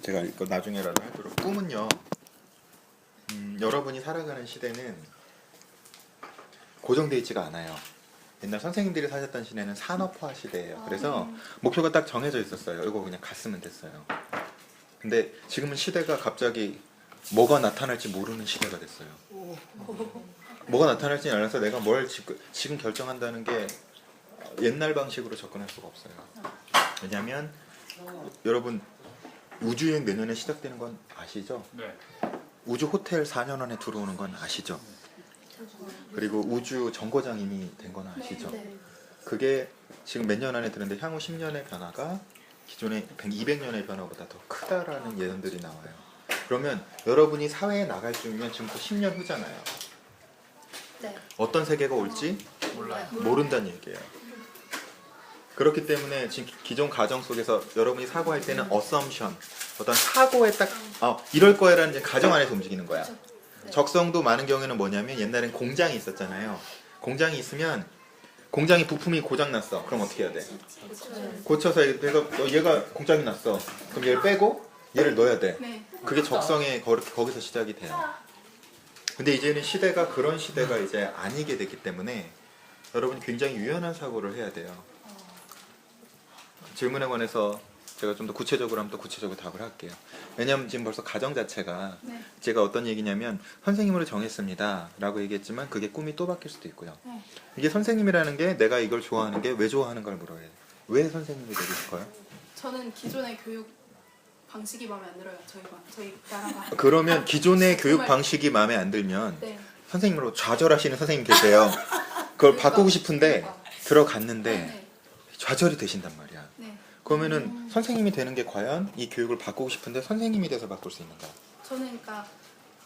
제가 이거 나중에라도 하도록. 꿈은요, 여러분이 살아가는 시대는 고정되어 있지가 않아요. 옛날 선생님들이 사셨던 시대는 산업화 시대예요. 그래서 목표가 딱 정해져 있었어요. 이거 그냥 갔으면 됐어요. 근데 지금은 시대가 갑자기 뭐가 나타날지 모르는 시대가 됐어요. 뭐가 나타날지 알아서 내가 뭘 지금 결정한다는 게 옛날 방식으로 접근할 수가 없어요. 왜냐하면 여러분 우주여행 내년에 시작되는 건 아시죠? 네. 우주 호텔 4년 안에 들어오는 건 아시죠? 그리고 우주 정거장 이미 된 건 아시죠? 그게 지금 몇 년 안에 드는데 향후 10년의 변화가 기존의 200년의 변화보다 더 크다라는 예언들이 나와요. 그러면 여러분이 사회에 나갈 쯤이면 지금부터 10년 후잖아요. 네. 어떤 세계가 올지 몰라요. 모른다는 얘기예요. 그렇기 때문에 지금 기존 가정 속에서 여러분이 사고할 때는 assumption, 어떤 사고에 딱 이럴 거야라는 이제 가정 안에서 움직이는 거야. 적성도 많은 경우에는 뭐냐면 옛날엔 공장이 있었잖아요. 공장이 있으면 공장이 부품이 고장났어. 그럼 어떻게 해야 돼? 고쳐서 얘가 공장이 났어. 그럼 얘를 빼고 얘를 넣어야 돼. 그게 적성에 거기서 시작이 돼요. 근데 이제는 시대가 그런 시대가 이제 아니게 됐기 때문에 여러분이 굉장히 유연한 사고를 해야 돼요. 질문에 관해서 제가 좀 더 구체적으로 하면 또 구체적으로 답을 할게요. 왜냐하면 지금 벌써 가정 자체가 제가 어떤 얘기냐면 선생님으로 정했습니다 라고 얘기했지만 그게 꿈이 또 바뀔 수도 있고요. 이게 선생님이라는 게 내가 이걸 좋아하는 게 왜 좋아하는 걸 물어야 돼요. 왜 선생님이 되고 싶어요? 저는 기존의 교육 방식이 마음에 안 들어요. 저희 나라가. 그러면 기존의 교육 방식이 마음에 안 들면 네. 선생님으로 좌절하시는 선생님 계세요. 그걸 바꾸고 싶은데 들어갔는데 네. 좌절이 되신단 말이야. 네. 그러면은 선생님이 되는 게 과연 이 교육을 바꾸고 싶은데 선생님이 돼서 바꿀 수 있는가? 저는 그러니까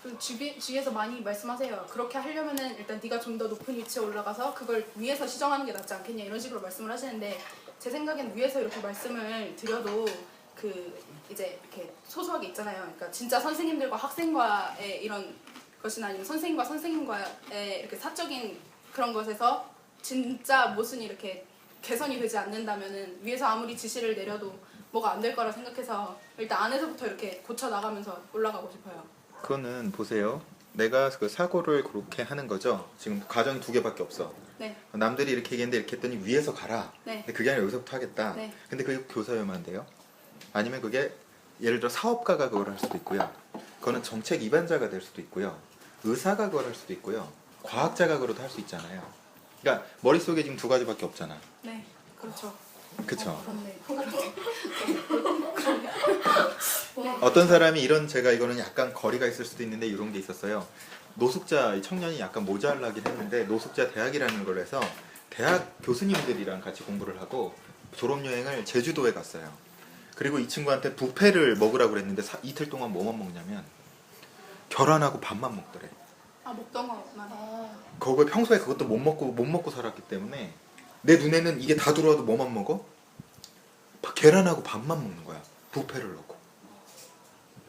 그 주위에서 많이 말씀하세요. 그렇게 하려면은 일단 네가 좀 더 높은 위치에 올라가서 그걸 위에서 시정하는 게 낫지 않겠냐 이런 식으로 말씀을 하시는데 제 생각엔 위에서 이렇게 말씀을 드려도 그 이제 이렇게 소소하게 있잖아요. 그러니까 진짜 선생님들과 학생과의 이런 것이나 아니면 선생님과 선생님과의 이렇게 사적인 그런 것에서 진짜 모순이 이렇게 개선이 되지 않는다면은 위에서 아무리 지시를 내려도 뭐가 안 될 거라 생각해서 일단 안에서부터 이렇게 고쳐 나가면서 올라가고 싶어요. 그거는 보세요. 내가 그 사고를 그렇게 하는 거죠. 지금 가정이 2개밖에 없어. 네. 남들이 이렇게 얘기했는데 이렇게 했더니 위에서 가라. 네. 근데 그게 아니라 여기서부터 하겠다. 네. 근데 그게 교사여만 돼요. 아니면 그게 예를 들어 사업가가 그걸 할 수도 있고요. 그거는 정책 입안자가 될 수도 있고요. 의사가 그걸 할 수도 있고요. 과학자가 그러도 할 수 있잖아요. 그러니까 머릿속에 지금 2가지밖에 없잖아. 네. 그렇죠. 그쵸? 그렇네. 어떤 사람이 이런 제가 이거는 약간 거리가 있을 수도 있는데 이런 게 있었어요. 노숙자 청년이 약간 모자라긴 했는데 노숙자 대학이라는 걸 해서 대학 교수님들이랑 같이 공부를 하고 졸업여행을 제주도에 갔어요. 그리고 이 친구한테 뷔페를 먹으라고 그랬는데 이틀 동안 뭐만 먹냐면 계란하고 밥만 먹더래. 먹던 거만. 거기 평소에 그것도 못 먹고 살았기 때문에 내 눈에는 이게 다 들어와도 뭐만 먹어? 계란하고 밥만 먹는 거야. 뷔페를 넣고.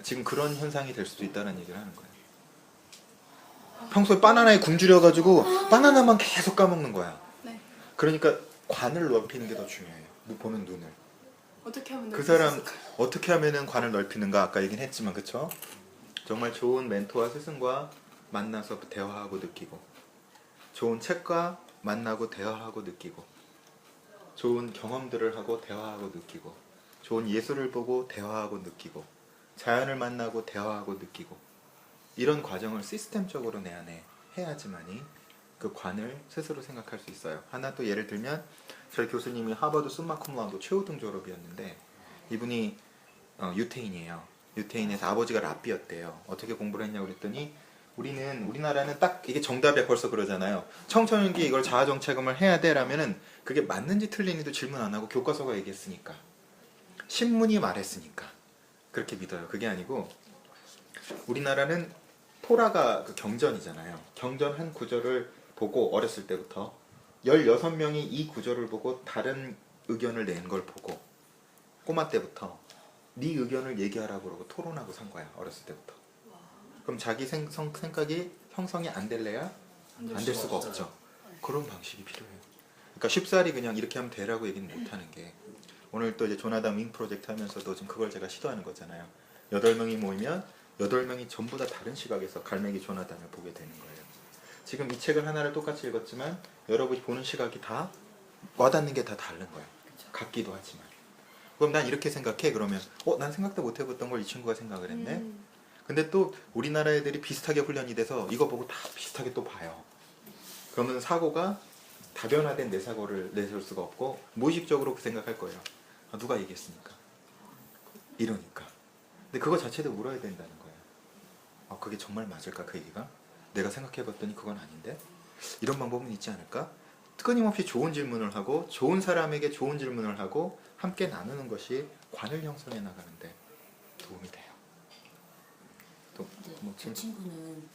지금 그런 현상이 될 수도 있다는 얘기를 하는 거예요. 평소에 바나나에 굶주려가지고 바나나만 계속 까먹는 거야. 네. 그러니까 관을 넓히는 게 더 중요해요. 보는 눈을. 어떻게 하면 그 사람 어떻게 하면은 관을 넓히는가 아까 얘기는 했지만 그쵸? 정말 좋은 멘토와 스승과 만나서 대화하고 느끼고 좋은 책과 만나고 대화하고 느끼고 좋은 경험들을 하고 대화하고 느끼고 좋은 예술을 보고 대화하고 느끼고 자연을 만나고 대화하고 느끼고 이런 과정을 시스템적으로 내 안에 해야지만이 그 관을 스스로 생각할 수 있어요. 하나 또 예를 들면 저희 교수님이 하버드 숨마쿰라운드 최우등 졸업이었는데 이분이 유태인이에요. 유태인에서 아버지가 랍비였대요. 어떻게 공부를 했냐고 그랬더니 우리나라는 딱 이게 정답이야 벌써 그러잖아요. 청소년기 이걸 자아정체금을 해야 돼 라면은 그게 맞는지 틀리는지도 질문 안 하고 교과서가 얘기했으니까 신문이 말했으니까 그렇게 믿어요. 그게 아니고 우리나라는 토라가 그 경전이잖아요. 경전 한 구절을 보고 어렸을 때부터 16명이 이 구절을 보고 다른 의견을 낸 걸 보고 꼬마 때부터 네 의견을 얘기하라고 그러고 토론하고 산 거야. 어렸을 때부터. 그럼 자기 생각이 형성이 안 될래야 안 될 수가 없죠. 그런 방식이 필요해요. 그러니까 쉽사리 그냥 이렇게 하면 되라고 얘기는 못 하는 게 오늘 또 이제 조나단 윙 프로젝트 하면서도 지금 그걸 제가 시도하는 거잖아요. 8명이 모이면 8명이 전부 다 다른 시각에서 갈매기 조나단을 보게 되는 거예요. 지금 이 책을 하나를 똑같이 읽었지만 여러분이 보는 시각이 다 와닿는 게 다 다른 거예요. 같기도 하지만. 그럼 난 이렇게 생각해. 그러면 난 생각도 못 해봤던 걸 이 친구가 생각을 했네. 근데 또 우리나라 애들이 비슷하게 훈련이 돼서 이거 보고 다 비슷하게 또 봐요. 그러면 사고가 다변화된 내 사고를 내세울 수가 없고 무의식적으로 그 생각할 거예요. 누가 얘기했습니까? 이러니까. 근데 그거 자체도 물어야 된다는 거예요. 그게 정말 맞을까 그 얘기가? 내가 생각해봤더니 그건 아닌데? 이런 방법은 있지 않을까? 끊임없이 좋은 질문을 하고 좋은 사람에게 좋은 질문을 하고 함께 나누는 것이 관을 형성해 나가는데 도움이 돼요. 또 뭐 저 친구는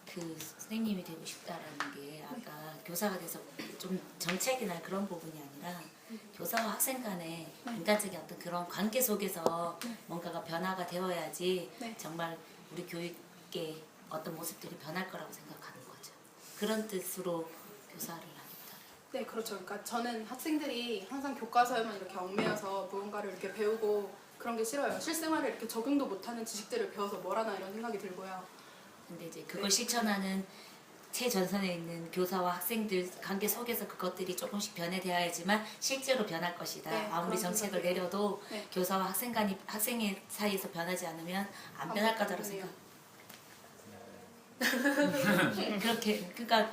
그 선생님이 되고 싶다라는 게 아까 교사가 돼서 좀 정책이나 그런 부분이 아니라 교사와 학생 간의 인간적인 어떤 그런 관계 속에서 뭔가가 변화가 되어야지 정말 우리 교육의 어떤 모습들이 변할 거라고 생각하는 거죠. 그런 뜻으로 교사를 하겠다. 네, 그렇죠. 그러니까 저는 학생들이 항상 교과서에만 이렇게 얽매여서 무언가를 이렇게 배우고 그런 게 싫어요. 실생활에 이렇게 적용도 못하는 지식들을 배워서 뭘 하나 이런 생각이 들고요. 근데 이제 그걸 실천하는 최전선에 있는 교사와 학생들 관계 속에서 그것들이 조금씩 변해야지만 실제로 변할 것이다. 네, 아무리 그런 정책을 생각이에요. 내려도 네. 교사와 학생의 사이에서 변하지 않으면 안 변할 거다라고 생각. 그렇게 그러니까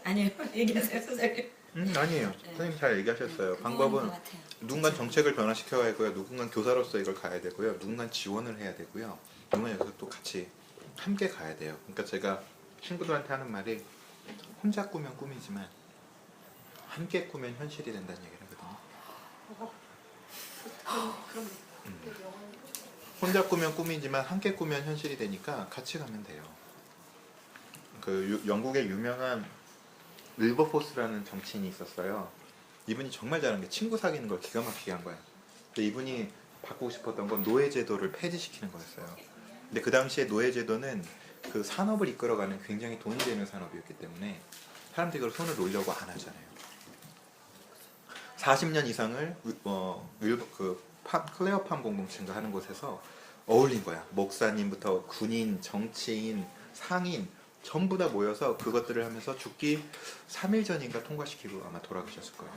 아니요 얘기하세요 선생님. 아니에요. 네. 선생님 잘 얘기하셨어요. 그런 방법은 것 같아요. 누군가 정책을 변화시켜야 하고요. 누군가 교사로서 이걸 가야 되고요. 누군가 지원을 해야 되고요. 누군가 여기서 또 같이 함께 가야 돼요. 그러니까 제가 친구들한테 하는 말이 혼자 꾸면 꿈이지만 함께 꾸면 현실이 된다는 얘기를 하거든요. 그럼 혼자 꾸면 꿈이지만 함께 꾸면 현실이 되니까 같이 가면 돼요. 영국의 유명한 윌버포스라는 정치인이 있었어요. 이분이 정말 잘하는 게 친구 사귀는 걸 기가 막히게 한 거예요. 근데 이분이 바꾸고 싶었던 건 노예제도를 폐지시키는 거였어요. 근데 그 당시에 노예제도는 그 산업을 이끌어가는 굉장히 돈이 되는 산업이었기 때문에 사람들이 그걸 손을 놓으려고 안 하잖아요. 40년 이상을 클레어팜 공동체인가 하는 곳에서 어울린 거야. 목사님부터 군인, 정치인, 상인 전부 다 모여서 그것들을 하면서 죽기 3일 전인가 통과시키고 아마 돌아가셨을 거예요.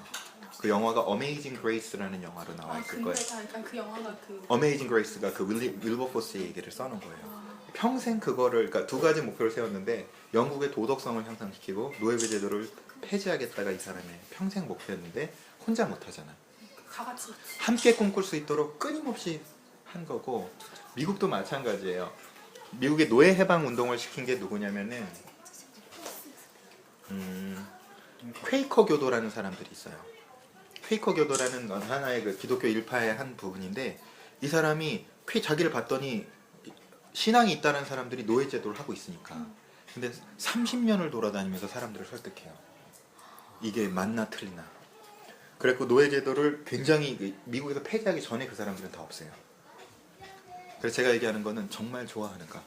그 영화가 어메이징 그레이스라는 영화로 나와 있을 거예요. 약간 그 영화가 그 어메이징 그레이스가 그 윌버포스의 얘기를 써놓은 거예요. 평생 그거를 그러니까 두 가지 목표를 세웠는데 영국의 도덕성을 향상시키고 노예제 제도를 폐지하겠다가 이 사람의 평생 목표였는데 혼자 못하잖아. 다 같이 함께 꿈꿀 수 있도록 끊임없이 한 거고 미국도 마찬가지예요. 미국의 노예 해방 운동을 시킨 게 누구냐면은 퀘이커 교도라는 사람들이 있어요. 퀘이커 교도라는 건 하나의 그 기독교 일파의 한 부분인데 이 사람이 자기를 봤더니 신앙이 있다는 사람들이 노예 제도를 하고 있으니까 근데 30년을 돌아다니면서 사람들을 설득해요. 이게 맞나 틀리나. 그래서 노예 제도를 굉장히 미국에서 폐지하기 전에 그 사람들은 다 없애요. 그래서 제가 얘기하는 거는 정말 좋아하는가.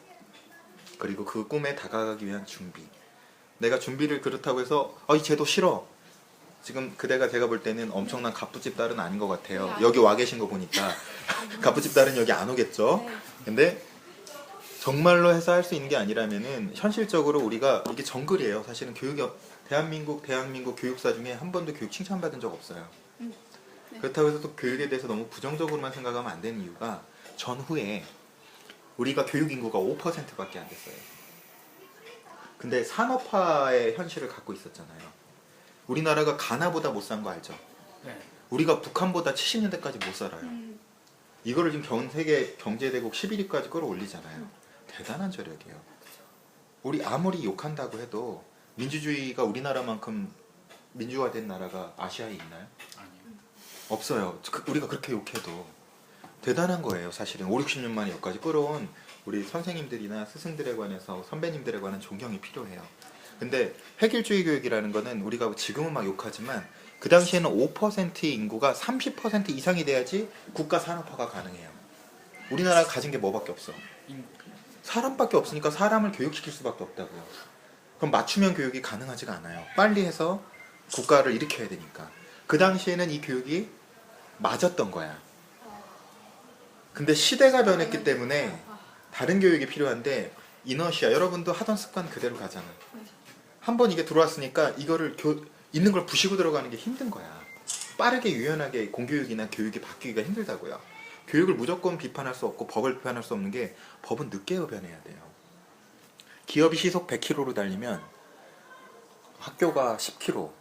그리고 그 꿈에 다가가기 위한 준비. 내가 준비를 그렇다고 해서 이 제도 싫어. 지금 그대가 제가 볼 때는 엄청난 갑부집 딸은 아닌 것 같아요. 여기 와 계신 거 보니까 갑부집 딸은 여기 안 오겠죠. 근데 정말로 해서 할 수 있는 게 아니라면은 현실적으로 우리가 이게 정글이에요. 사실은 대한민국 교육사 중에 한 번도 교육 칭찬받은 적 없어요. 그렇다고 해서 또 교육에 대해서 너무 부정적으로만 생각하면 안 되는 이유가 전후에 우리가 교육 인구가 5%밖에 안 됐어요. 근데 산업화의 현실을 갖고 있었잖아요. 우리나라가 가나보다 못 산 거 알죠? 네. 우리가 북한보다 70년대까지 못 살아요. 이거를 지금 전 세계 경제대국 11위까지 끌어올리잖아요. 대단한 저력이에요. 우리 아무리 욕한다고 해도 민주주의가 우리나라만큼 민주화된 나라가 아시아에 있나요? 아니요. 없어요. 우리가 그렇게 욕해도 대단한 거예요. 사실은 5, 60년 만에 여기까지 끌어온 우리 선생님들이나 스승들에 관해서 선배님들에 관한 존경이 필요해요. 근데 획일주의 교육이라는 거는 우리가 지금은 막 욕하지만 그 당시에는 5%의 인구가 30% 이상이 돼야지 국가 산업화가 가능해요. 우리나라가 가진 게 뭐밖에 없어? 사람밖에 없으니까 사람을 교육시킬 수밖에 없다고요. 그럼 맞춤형 교육이 가능하지가 않아요. 빨리 해서 국가를 일으켜야 되니까. 그 당시에는 이 교육이 맞았던 거야. 근데 시대가 변했기 때문에 다른 교육이 필요한데 이너시아 여러분도 하던 습관 그대로 가잖아. 한번 이게 들어왔으니까 이거를 있는 걸 부시고 들어가는 게 힘든 거야. 빠르게 유연하게 공교육이나 교육이 바뀌기가 힘들다고요. 교육을 무조건 비판할 수 없고 법을 비판할 수 없는 게 법은 늦게 변해야 돼요. 기업이 시속 100km로 달리면 학교가 10km,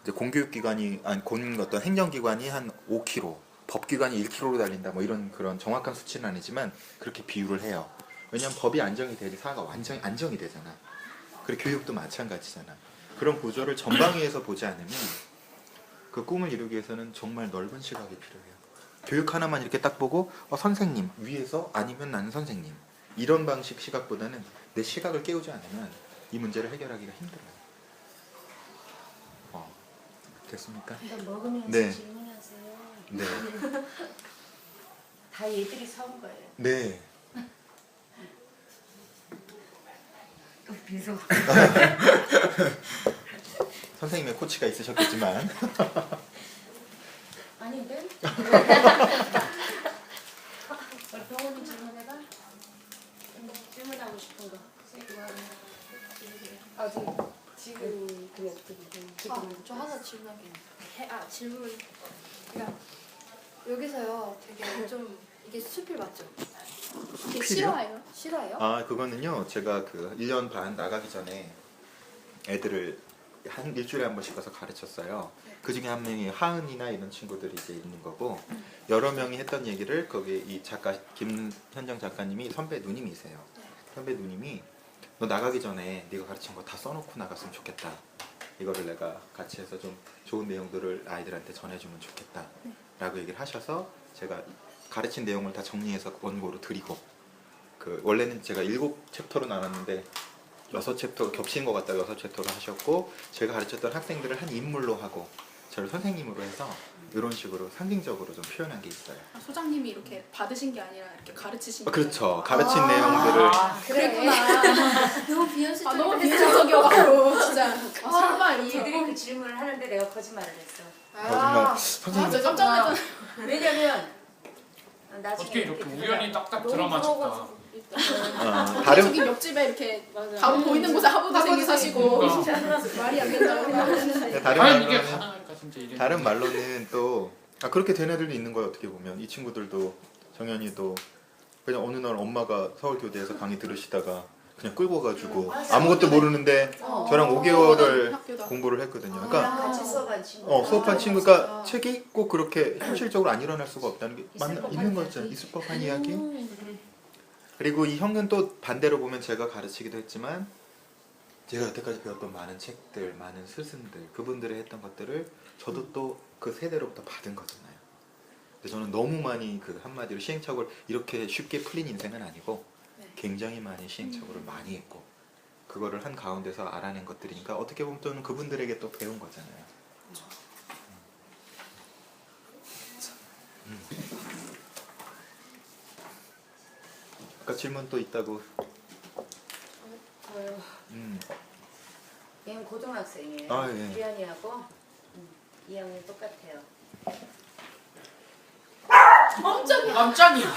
이제 공교육기관이 어떤 행정기관이 한 5km, 법기관이 1km로 달린다. 뭐 이런 그런 정확한 수치는 아니지만 그렇게 비유를 해요. 왜냐하면 법이 안정이 돼야지 사회가 완전히 안정이 되잖아. 그리고 교육도 마찬가지잖아. 그런 구조를 전방위에서 보지 않으면 그 꿈을 이루기 위해서는 정말 넓은 시각이 필요해요. 교육 하나만 이렇게 딱 보고 선생님 위에서 아니면 나는 선생님 이런 방식 시각보다는 내 시각을 깨우지 않으면 이 문제를 해결하기가 힘들어요. 됐습니까? 먹으면서 네. 질문하세요. 네. 다 얘들이 사온 거예요. 네. 또 비서. 선생님의 코치가 있으셨겠지만 아닌데? 병원이 질문해봐. 질문하고 싶은 거. 아직 지금 그게 저 하나 질문할게요. 질문. 그러니까 여기서요, 되게 좀 이게 수필 맞죠? 이게 필요? 싫어해요? 싫어요? 그거는요 제가 그 1년 반 나가기 전에 애들을 한 일주일에 한 번씩 가서 가르쳤어요. 그 중에 한 명이 하은이나 이런 친구들이 이제 있는 거고 여러 명이 했던 얘기를 거기 이 작가 김현정 작가님이 선배 누님이세요. 선배 누님이 너 나가기 전에 네가 가르친 거 다 써놓고 나갔으면 좋겠다. 이거를 내가 같이 해서 좀 좋은 내용들을 아이들한테 전해주면 좋겠다. 라고 얘기를 하셔서 제가 가르친 내용을 다 정리해서 원고로 드리고 그 원래는 제가 7챕터로 나눴는데 6챕터 겹친 것 같다 6챕터로 하셨고 제가 가르쳤던 학생들을 한 인물로 하고 저를 선생님으로 해서 이런 식으로 상징적으로 좀 표현한 게 있어요. 소장님이 이렇게 받으신 게 아니라 이렇게 가르치신 그렇죠. 가르친 내용들을 그랬구나. 너무 비현실적인 너무 비현실적이어가지고 진짜 설마 얘들이 이러면서 그 질문을 하는데 내가 거짓말을 했어. 거짓말 진짜 선생님 깜짝 놀랐잖아. 왜냐면 나중에 어떻게 이렇게 우연히 딱딱 너무 들어맞을까? 부러워가지고 다른 저기 옆집에 이렇게 바로 보이는 곳에 하부도생이 사시고 그러니까. 말이 안 된다고 생각했는데 다른 과연 이게 말로는 가능할까 진짜 이래. 다른 말로는 또 그렇게 된 애들도 있는 거예요. 어떻게 보면 이 친구들도 정연이도 그냥 어느 날 엄마가 서울교대에서 강의 들으시다가 그냥 끌고 가지고 아무것도 모르는데 저랑 5개월을 학교다. 공부를 했거든요. 그러니까 같이 수업한 친구. 수업한 친구가 책이 꼭 그렇게 현실적으로 안 일어날 수가 없다는 게 있는 거죠. 있을 법한 이야기. 그리고 이 형은 또 반대로 보면 제가 가르치기도 했지만 제가 여태까지 배웠던 많은 책들, 많은 스승들, 그분들이 했던 것들을 저도 또 그 세대로부터 받은 거잖아요. 근데 저는 너무 많이 그 한마디로 시행착오를 이렇게 쉽게 풀린 인생은 아니고 굉장히 많이 시행착오를 많이 했고 그거를 한 가운데서 알아낸 것들이니까 어떻게 보면 또 그분들에게 또 배운 거잖아요. 아까 질문 또 있다고. 저요. 얘는 고등학생이에요. 아, 예. 주연이하고 2학년 똑같아요. 깜짝이야.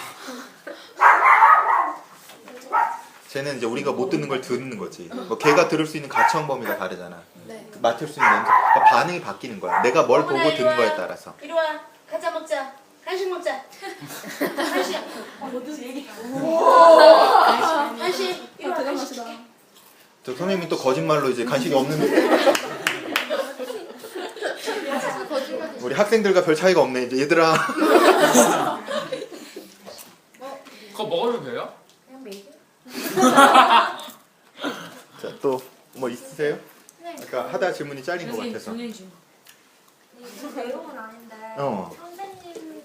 쟤는 이제 우리가 못 듣는 걸 듣는 거지. 뭐 걔가 들을 수 있는 가청 범위가 다르잖아. 네. 맡을 수 있는 냄새, 그러니까 반응이 바뀌는 거야. 내가 뭘 보고 어머나, 듣는 이리 거에 와. 따라서. 이리 와. 가자 먹자. 간식 먹자. 간식. 모두 얘기. 간식. 이리 와. 간식. 대단하시다. 저 선생님이 또 거짓말로 이제 간식이 없는데 우리 학생들과 별 차이가 없네. 이제 얘들아. 그거 먹으면 돼요? 그냥 먹여. 자, 또 뭐 있으세요? 네. 아까 하다 질문이 잘린 것 같아서. 무슨 내용은 아닌데 선생님을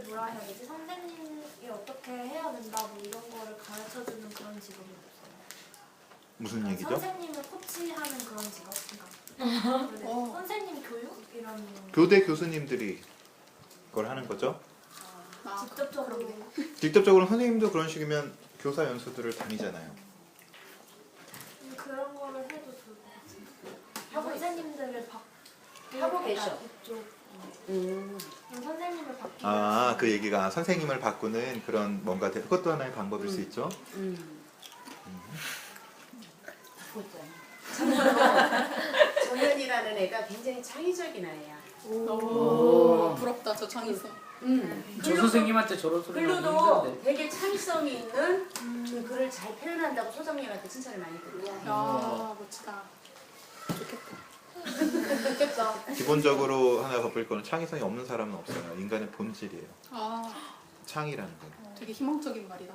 뭐라 해야 되지? 선생님이 어떻게 해야 된다 뭐 이런 거를 가르쳐주는 그런 직업이 없어요. 무슨 얘기죠? 선생님을 코치하는 그런 직업? 그러니까 네. 어. 선생님 교육? 이런 교대 교수님들이 그걸 하는 거죠. 직접적으로 직접적으로 선생님도 그런 식이면 교사 연수들을 다니잖아요. 그런 거를 해도 좋을 것 같아요. 선생님들을 하고 계셔. 이쪽 좀 선생님을 바뀌는 아, 그 얘기가 선생님을 바꾸는 그런 뭔가 그것도 하나의 방법일 수 있죠. 정연이라는 애가 굉장히 창의적인 아이야. 오, 부럽다 저 창의성. 저 선생님한테 저런 소리 하면 글로도 힘든데. 되게 창의성이 있는 그 글을 잘 표현한다고 소장님한테 칭찬을 많이 들어요. 야 멋지다. 좋겠다. 기본적으로 하나 덧볼 거는 창의성이 없는 사람은 없어요. 인간의 본질이에요. 아 창의라는 건. 되게 희망적인 말이다.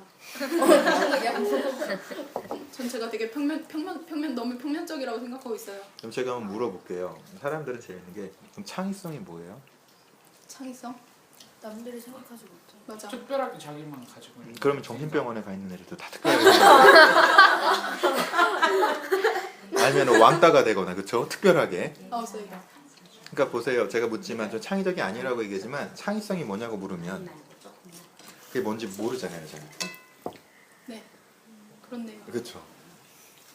전체가 되게 너무 평면적이라고 생각하고 있어요. 그럼 제가 한번 물어볼게요. 사람들은 재밌는 게 그럼 창의성이 뭐예요? 창의성? 남들이 생각하지 못해. 맞아. 특별하게 자기만 가지고 있는. 그러면 정신병원에 가 있는 애들도 다 특별하게 아니면 왕따가 되거나 그렇죠? 특별하게. 아웃사이더. 그러니까 보세요. 제가 묻지만 저 창의적이 아니라고 얘기하지만 창의성이 뭐냐고 물으면 그게 뭔지 모르잖아요. 저는. 네. 그렇네요. 그렇죠.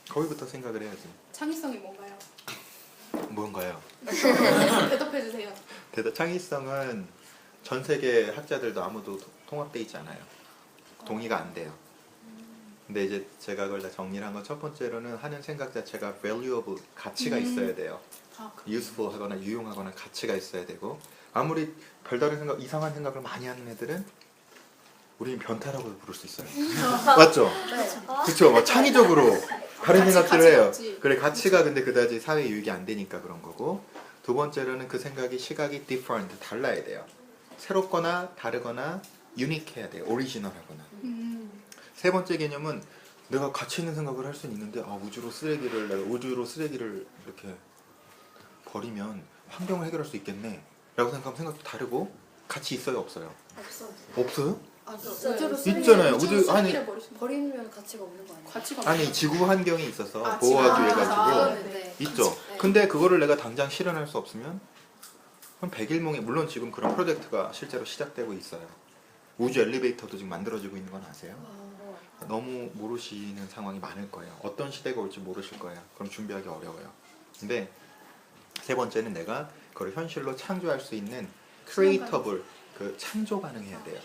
거기부터 생각을 해야지. 창의성이 뭔가요? 뭔가요? 대답해 주세요. 창의성은 전 세계 학자들도 아무도 통합돼 있지 않아요. 동의가 안 돼요. 근데 이제 제가 그걸 다 정리를 한 건 첫 번째로는 하는 생각 자체가 valuable, 가치가 있어야 돼요. 아, useful 하거나 유용하거나 가치가 있어야 되고 아무리 별다른 생각, 이상한 생각을 많이 하는 애들은 우리는 변태라고 부를 수 있어요. 맞죠? 그렇죠. 막 창의적으로 다른 가치, 생각들을 가치가 해요. 없지. 그래 가치가 근데 그다지 사회 유익이 안 되니까 그런 거고. 두 번째로는 그 생각이 시각이 different, 달라야 돼요. 새롭거나 다르거나 유니크해야 돼요. 오리지널하거나. 세 번째 개념은 내가 가치 있는 생각을 할 수는 있는데 우주로 쓰레기를 이렇게 버리면 환경을 해결할 수 있겠네 라고 생각하면 생각도 다르고 가치 있어요 없어요? 없어요? 아, 우주로 있잖아요. 우주 우주- 아니, 쓰레기를 버리시면 버리면 가치가 없는 거 아니에요? 가치가 아니 없어요. 지구 환경이 있어서 아, 보호하기 지구. 위해 가지고 아, 네. 있죠. 네. 근데 그거를 내가 당장 실현할 수 없으면 그럼 100일몽에 물론 지금 그런 프로젝트가 실제로 시작되고 있어요. 우주 엘리베이터도 지금 만들어지고 있는 건 아세요? 너무 모르시는 상황이 많을 거예요. 어떤 시대가 올지 모르실 거예요. 그럼 준비하기 어려워요. 근데 세 번째는 내가 그걸 현실로 창조할 수 있는 크리에이터블, 그 창조 가능해야 돼요.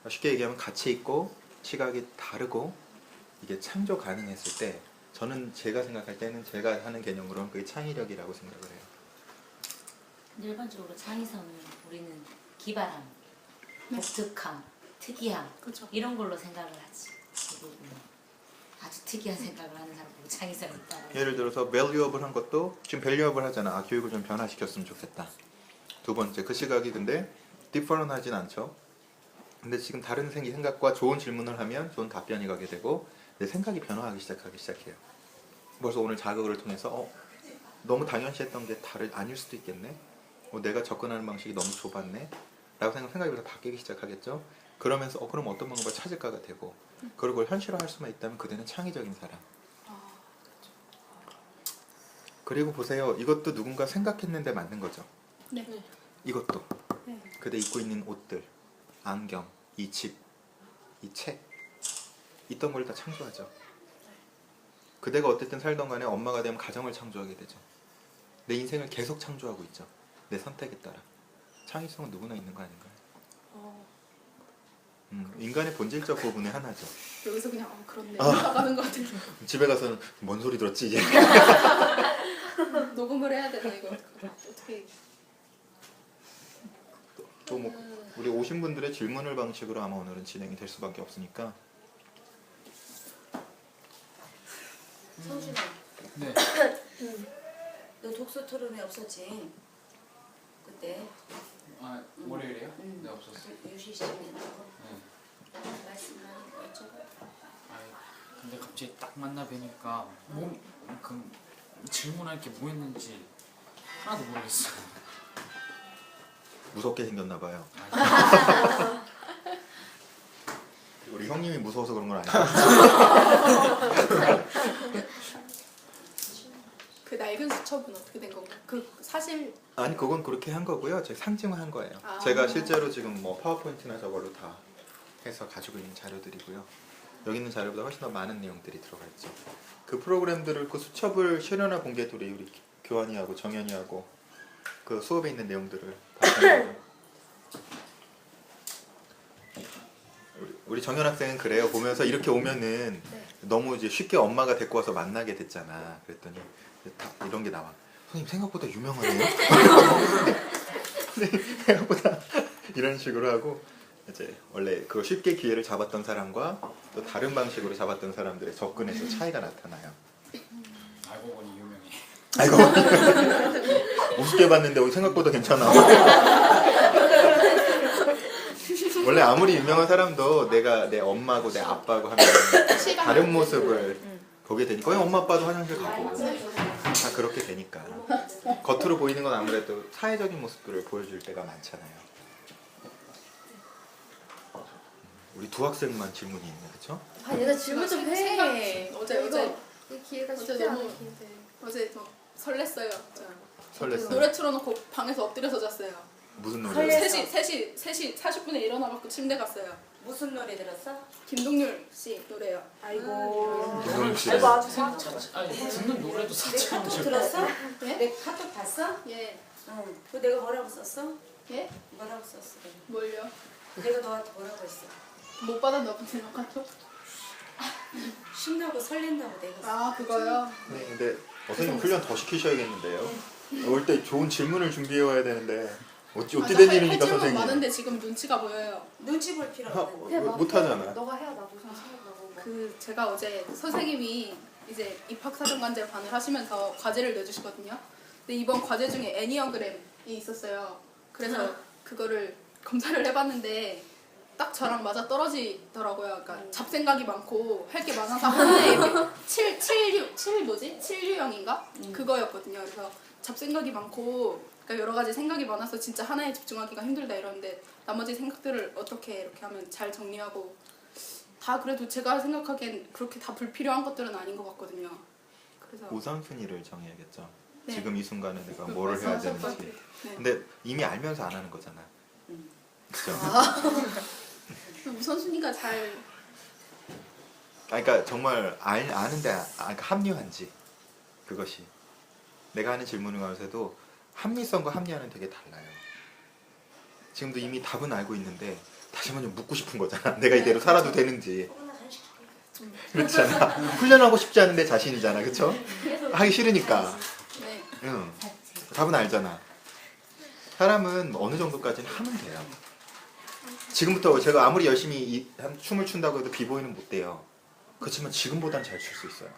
쉽게 얘기하면 가치 있고 시각이 다르고 이게 창조 가능했을 때 저는 제가 생각할 때는 제가 하는 개념으로는 그게 창의력이라고 생각을 해요. 일반적으로 창의성은 우리는 기발함, 네. 독특함, 특이함 그렇죠. 이런 걸로 생각을 하지. 대부분 아주 특이한 생각을 하는 사람 보고 창의성이 있다. 예를 들어서 valuable 한 것도 지금 valuable 하잖아. 교육을 좀 변화시켰으면 좋겠다. 두 번째 그 시각이 근데 different 하진 않죠. 근데 지금 다른 생각과 좋은 질문을 하면 좋은 답변이 가게 되고 내 생각이 변화하기 시작해요. 벌써 오늘 자극을 통해서 너무 당연시했던 게 아닐 수도 있겠네. 내가 접근하는 방식이 너무 좁았네. 라고 생각이 부터 바뀌기 시작하겠죠. 그러면서 그럼 어떤 방법을 찾을까가 되고 그리고 그걸 현실화할 수만 있다면 그대는 창의적인 사람. 그리고 보세요. 이것도 누군가 생각했는데 만든 거죠. 네. 이것도 네. 그대 입고 있는 옷들, 안경, 이 집, 이 책 있던 걸 다 창조하죠. 그대가 어쨌든 살던 간에 엄마가 되면 가정을 창조하게 되죠. 내 인생을 계속 창조하고 있죠. 내 선택에 따라. 창의성은 누구나 있는 거 아닌가요? 인간의 본질적 부분의 하나죠. 여기서 그냥 그렇네 나가는 것 같아요. 집에 가서는 뭔 소리 들었지 이제. 녹음을 해야 되나 이거 어떻게? 또 뭐 우리 오신 분들의 질문을 방식으로 아마 오늘은 진행이 될 수밖에 없으니까. 성준아, 네. 너 독서 토론회 없었지? 그때 아 월요일에요? 네 없었어. 유시 씨 된다고 네. 말씀을 여쭤봐. 아이 근데 갑자기 딱 만나 뵈니까 그 질문할 게 뭐였는지 하나도 모르겠어. 무섭게 생겼나 봐요. 우리 형님이 무서워서 그런 건 아니에요. 그 낡은 수첩은 어떻게 된 건가요? 그 사실 아니 그건 그렇게 한 거고요. 제가 상징화한 거예요. 아. 제가 실제로 지금 뭐 파워포인트나 저걸로 다 해서 가지고 있는 자료들이고요. 여기 있는 자료보다 훨씬 더 많은 내용들이 들어가 있죠. 그 프로그램들을 그 수첩을 실현해 본 게 우리 교환이하고 정연이하고 그 수업에 있는 내용들을 다 우리 정현 학생은 그래요. 보면서 이렇게 오면은 너무 이제 쉽게 엄마가 데리고 와서 만나게 됐잖아. 그랬더니 다 이런 게 나와. 선생님 생각보다 유명하네요. 생각보다 이런 식으로 하고 이제 원래 그 쉽게 기회를 잡았던 사람과 또 다른 방식으로 잡았던 사람들의 접근에서 차이가 나타나요. 알고 보니 유명해. 아이고 우습게 봤는데 생각보다 괜찮아. 원래 아무리 유명한 사람도 내가 내 엄마고 내 아빠고 하면 다른 모습을 보게 되니까 거의 엄마 아빠도 화장실 가고 다 그렇게 되니까 겉으로 보이는 건 아무래도 사회적인 모습들을 보여줄 때가 많잖아요. 우리 두 학생만 질문이 있네, 그렇죠? 아 얘가 질문 좀 해. 어제 이 기회가 어제 쉽지 너무- 않은 기회인데. 어제 막 설렜어요. 진짜. 설렜어. 노래 틀어놓고 방에서 엎드려서 잤어요. 무슨 설렜어. 노래? 3시 40분에 일어나갖고 침대 갔어요. 무슨 노래 들었어? 김동률 씨 노래요. 아이고. 김동률 씨. 아이고 아주 사. 아니 듣는 노래도 사참 카톡 들었어? 네? 내 카톡 봤어? 예. 응. 그 내가 뭐라고 썼어? 예? 뭐라고 썼어? 내가? 뭘요? 내가 너한테 뭐라고 했어? 못 받았나 보네요 카톡. 신나고 설렌다고 내가. 아 그거요? 네, 근데 선생님 훈련 더 시키셔야겠는데요. 올 때 좋은 질문을 준비해 와야 되는데 어찌 맞아, 된 할 일입니까 질문 선생님? 많은데 지금 눈치가 보여요. 눈치 볼 필요 없는데. 못하잖아. 너가 해야 나도 생각나고. 그 제가 어제 선생님이 이제 입학사정관제 반을 하시면서 과제를 내주시거든요. 근데 이번 과제 중에 애니어그램이 있었어요. 그래서 그거를 검사를 해봤는데 딱 저랑 맞아 떨어지더라고요. 그러니까 잡생각이 많고 할 게 많아서 하나에 이렇게 7유형인가? 그거였거든요. 그래서 잡생각이 많고 그러니까 여러 가지 생각이 많아서 진짜 하나에 집중하기가 힘들다 이러는데 나머지 생각들을 어떻게 이렇게 하면 잘 정리하고 다 그래도 제가 생각하기엔 그렇게 다 불필요한 것들은 아닌 것 같거든요. 그래서 우선순위를 정해야겠죠. 네. 지금 이 순간에 내가 그 뭐를 해야 말씀하셨던 되는지. 네. 근데 이미 알면서 안 하는 거잖아. 그죠? 우선순위가 잘 그러니까 정말 아는데 그러니까 합리화인지 그것이 내가 하는 질문을 가면서도 합리성과 합리화는 되게 달라요. 지금도 이미 답은 알고 있는데 다시 한번 좀 묻고 싶은 거잖아. 내가 이대로 살아도 되는지. 그렇잖아. 훈련하고 싶지 않은데 자신이잖아. 그렇죠? 하기 싫으니까. 네. 응. 답은 알잖아. 사람은 어느 정도까지는 하면 돼요. 지금부터 제가 아무리 열심히 춤을 춘다고 해도 비보이는 못 돼요. 그렇지만 지금보단 잘 출 수 있어요.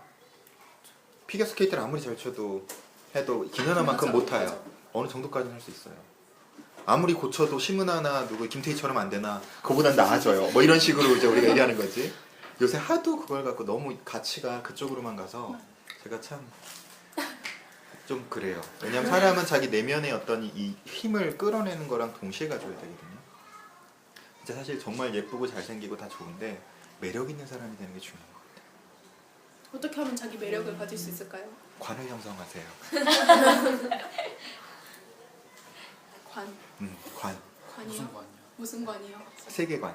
피겨스케이트를 아무리 잘 춰도 해도 김연아만큼 못 타요. 어느 정도까지는 할 수 있어요. 아무리 고쳐도 심은하나 누구 김태희처럼 안 되나 그거보단 나아져요. 뭐 이런 식으로 이제 우리가 얘기하는 거지. 요새 하도 그걸 갖고 너무 가치가 그쪽으로만 가서 제가 참 좀 그래요. 왜냐면 사람은 자기 내면의 어떤 이 힘을 끌어내는 거랑 동시에 가져야 되거든요. 진짜 사실 정말 예쁘고 잘생기고 다 좋은데 매력 있는 사람이 되는 게 중요한 것 같아요. 어떻게 하면 자기 매력을 가질 수 있을까요? 관을 형성하세요. 관. 관. 관이요? 무슨 관이야? 무슨 관이요? 세계관.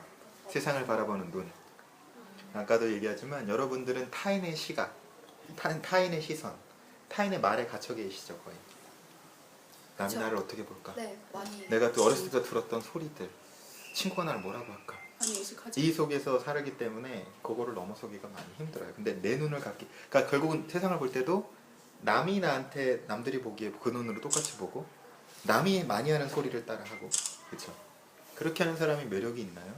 세상을 바라보는 눈. 아까도 얘기하지만 여러분들은 타인의 시각, 타인의 시선, 타인의 말에 갇혀 계시죠 거의. 남이 그쵸. 나를 어떻게 볼까? 네 많이. 내가 또 어렸을 때 들었던 소리들. 친구가 나를 뭐라고 할까? 많이 의식하지. 이 속에서 살기 때문에 그거를 넘어서기가 많이 힘들어요. 근데 내 눈을 갖기, 그러니까 결국은 세상을 볼 때도 남이 나한테 남들이 보기에 그 눈으로 똑같이 보고 남이 많이 하는 소리를 따라하고, 그렇죠? 그렇게 하는 사람이 매력이 있나요?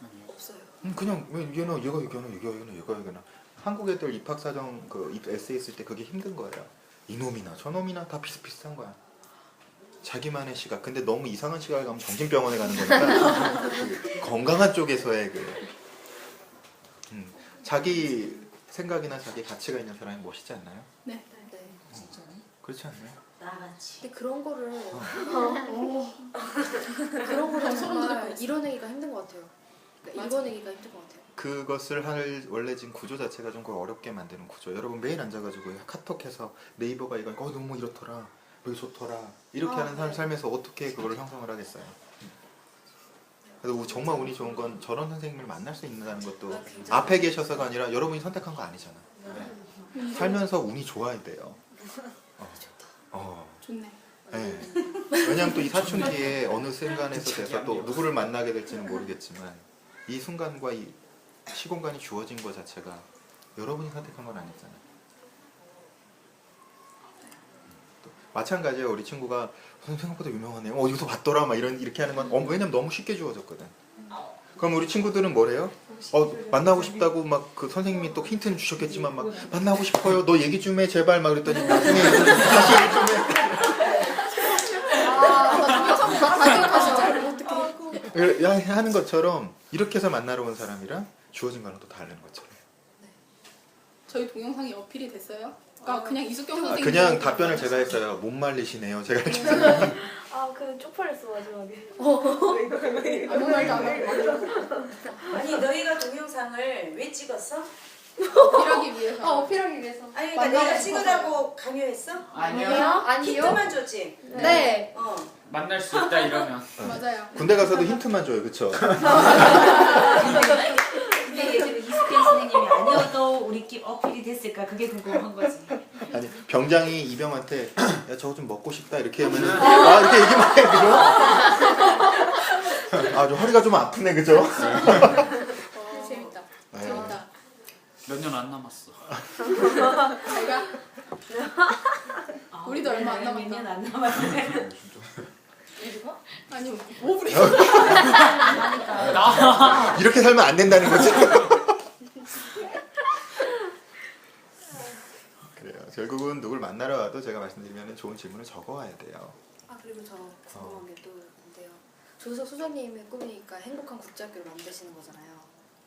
아니요. 없어요. 그냥 왜 얘가 얘가 한국 애들 입학사정 그 에세이 쓸 때 그게 힘든 거예요. 이놈이나 저놈이나 다 비슷비슷한 거야. 자기만의 시각. 근데 너무 이상한 시각을 가면 정신병원에 가는 거니까 그 건강한 쪽에서의 자기 생각이나 자기 가치가 있는 사람이 멋있지 않나요? 네. 네. 진짜네. 그렇지 않나요? 나같이. 근데 그런 거를 오. 그런 거를 소름 정말 돋았어. 이뤄내기가 힘든 것 같아요. 그러니까 맞아. 읽어내기가 힘든 것 같아요. 그것을 할 원래 지금 구조 자체가 좀 어렵게 만드는 구조. 여러분 매일 앉아가지고 카톡해서 네이버가 이거 너무 이렇더라, 여기 좋더라 이렇게 하는 사람 삶에서 어떻게 그걸 형성을 하겠어요? 그래서 정말 운이 좋은 건 저런 선생님을 만날 수 있다는 것도 앞에 계셔서가 아니라 여러분이 선택한 거 아니잖아. 살면서 운이 좋아야 돼요. 좋네. 네. 왜냐면 또 이 사춘기에 어느 순간에서 돼서 또 누구를 만나게 될지는 모르겠지만 이 순간과 이 시공간이 주어진 것 자체가 여러분이 선택한 건 아니잖아요. 또 마찬가지예요. 우리 친구가 선생님 생각보다 유명하네요. 어디서 봤더라 막 이렇게 하는 건 왜냐면 너무 쉽게 주어졌거든. 그럼 우리 친구들은 뭐래요? 만나고 싶다고 막 그 선생님이 또 힌트는 주셨겠지만 막 만나고 싶어요. 너 얘기 좀 해 제발 막 그랬더니 나중에 다시 얘기 좀 해. 하는 것처럼 이렇게 해서 만나러 온 사람이랑 주어진 거랑 또 다른 것처럼. 저희 동영상이 어필이 됐어요? 그러니까 그냥 이숙경 선생님 그냥 답변을 제가 했어요. 못 말리시네요. 제가 이렇게 했어요. 그 쪽팔렸어 마지막에. 아무 말도 안 하고 아니 너희가 동영상을 왜 찍었어? 어필하기 위해서 어필하기 위해서. 아니 그러니까 내가 찍으라고 강요했어? 아니요. 아니요. 힌트만 줬지? 네. 만날 수 있다 이러면. 맞아요. 군대 가서도 힌트만 줘요. 그쵸? 근데 예전에 이숙현 선생님이 아니어도 우리끼리 어필이 됐을까 그게 궁금한 거지. 아니 병장이 이병한테 야 저거 좀 먹고 싶다 이렇게 하면은 이렇게 얘기만 해 그죠? 좀 허리가 좀 아프네 그죠? 재밌다. 네. 재밌다. 몇 년 안 남았어. 제가 우리도 얼마 안 남았다. 몇년 안 남았네. 아니 뭐 부리 이렇게 살면 안 된다는 거지. 그래요. 결국은 누굴 만나러 와도 제가 말씀드리면 좋은 질문을 적어와야 돼요. 그리고 저 궁금한 게 또 있는데요. 조석 소장님의 꿈이니까 행복한 국제학교를 만드시는 거잖아요.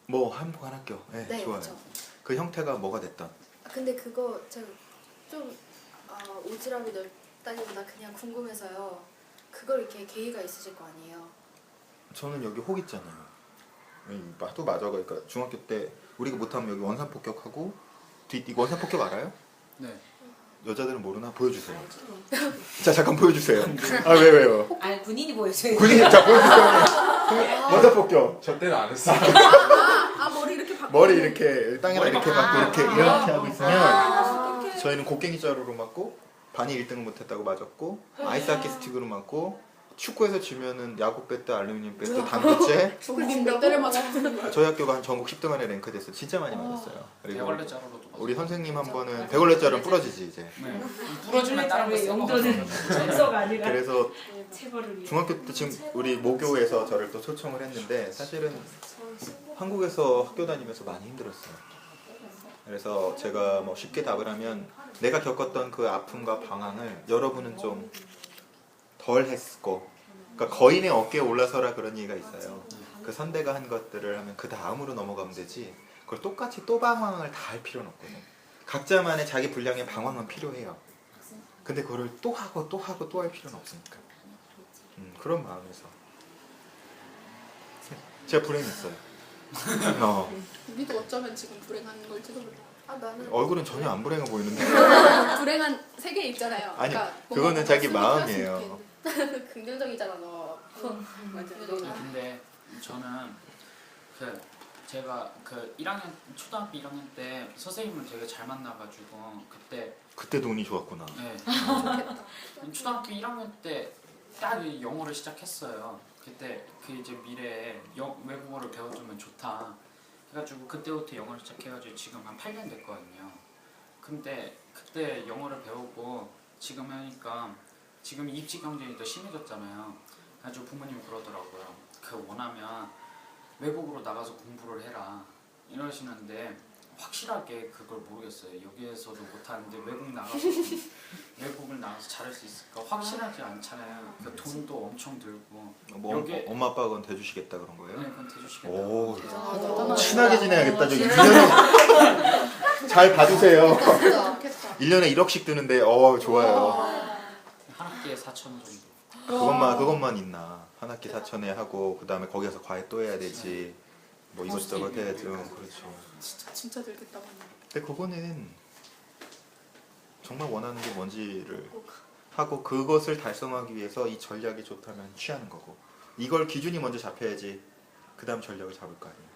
뭐 한복한 학교, 네, 네, 좋아요. 그쵸. 그 형태가 뭐가 됐던. 근데 그거 제가 좀 오지랖이 넓다기보다 그냥 궁금해서요. 그걸 이렇게 계기가 있으실 거 아니에요? 저는 여기 혹 있잖아요. 또 맞아. 그러니까 중학교 때 우리가 못하면 여기 원산 폭격하고 이거 원산 폭격 알아요? 네. 여자들은 모르나? 보여주세요. 자 잠깐 보여주세요. 왜요? 아니 군인이 보여줘요. 군인 자 보여주세요. 원산 폭격. 저 때는 안 했어요. 머리 이렇게 바꿔. 머리 이렇게 땅에다 이렇게 갖고 이렇게 하고 있으면 저희는 곡괭이 자루로 맞고 반이 1등을 못했다고 맞았고 아이스하키 스틱으로 맞고 축구에서 지면은 야구 배트, 알루미늄 배트, 당구째. 님 몇 대를 맞았는 저희 학교가 한 전국 10등 안에 랭크됐어요. 진짜 많이 맞았어요. 그리고 대걸레 자루로도. 우리 선생님 한 번은 대걸레 자루는 부러지지 이제. 네. 부러지면 다른 거 쓰고. 용도는 전소가 아니라 그래서 체벌을 위해. 중학교 때 지금 우리 모교에서 저를 또 초청을 했는데 사실은 한국에서 학교 다니면서 많이 힘들었어요. 그래서 제가 뭐 쉽게 답을 하면 내가 겪었던 그 아픔과 방황을 여러분은 좀 덜 했고, 그러니까 거인의 어깨에 올라서라 그런 얘기가 있어요. 그 선대가 한 것들을 하면 그 다음으로 넘어가면 되지. 그걸 똑같이 또 방황을 다 할 필요는 없거든. 각자만의 자기 분량의 방황은 필요해요. 근데 그거를 또 하고 또 하고 또 할 필요는 없으니까. 그런 마음에서 제가 불행했어요. 우리도 어쩌면 지금 불행한 걸지도 몰라. 나는 얼굴은 전혀 안 불행해 보이는데. 불행한 세계 있잖아요. 아니 그러니까 그거는 뭔가 자기 없으면 할수 마음이에요. 있겠는데. 긍정적이잖아 너. 맞아. 근데 저는 제가 1학년 초등학교 1학년 때 선생님을 되게 잘 만나가지고 그때도 운이 좋았구나. 네. 초등학교 1학년 때 딱 영어를 시작했어요. 그때 이제 미래에 외국어를 배워주면 좋다. 그래가지고 그때부터 영어를 시작해가지고 지금 한 8년 됐거든요. 근데 그때 영어를 배우고 지금 하니까 지금 입시 경쟁이 더 심해졌잖아요. 그래가지고 부모님이 그러더라고요. 원하면 외국으로 나가서 공부를 해라 이러시는데 확실하게 그걸 모르겠어요. 여기에서도 못하는데 외국을 나가서 잘할 수 있을까 확실하지 않잖아요. 그러니까 돈도 엄청 들고. 뭐 여기- 엄마 아빠가 그건 대주시겠다 그런 거예요? 네, 그건 대주시겠다. 오, 대단하다. 친하게 지내야겠다. 저기 1년에 잘 봐주세요. 1년에 1억씩 드는데 좋아요. 한 학기에 4,000원 정도. 그것만 있나. 한 학기 4천에 하고 그 다음에 거기서 과외 또 해야 되지. 뭐 이것저것 해야죠. 그렇죠. 진짜 들겠다 맞네. 근데 그거는 정말 원하는 게 뭔지를 하고 그것을 달성하기 위해서 이 전략이 좋다면 취하는 거고 이걸 기준이 먼저 잡혀야지 그 다음 전략을 잡을 거 아니에요.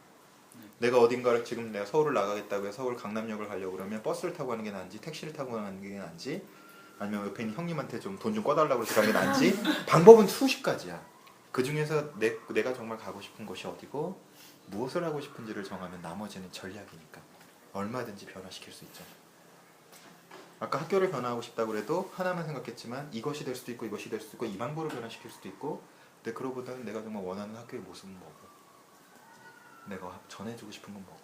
내가 어딘가를 지금 내가 서울을 나가겠다고 해서 서울 강남역을 가려고 그러면 버스를 타고 가는 게 나은지 택시를 타고 가는 게 나은지 아니면 옆에 있는 형님한테 좀 돈 좀 꺼달라고 해서 가는 게 낫지? 방법은 수십 가지야. 그 중에서 내가 정말 가고 싶은 곳이 어디고 무엇을 하고 싶은지를 정하면 나머지는 전략이니까 얼마든지 변화시킬 수 있죠. 아까 학교를 변화하고 싶다고 해도 하나만 생각했지만 이것이 될 수도 있고 이것이 될 수도 있고 이 방법을 변화시킬 수도 있고, 근데 그거보다는 내가 정말 원하는 학교의 모습은 뭐고 내가 전해주고 싶은 건 뭐고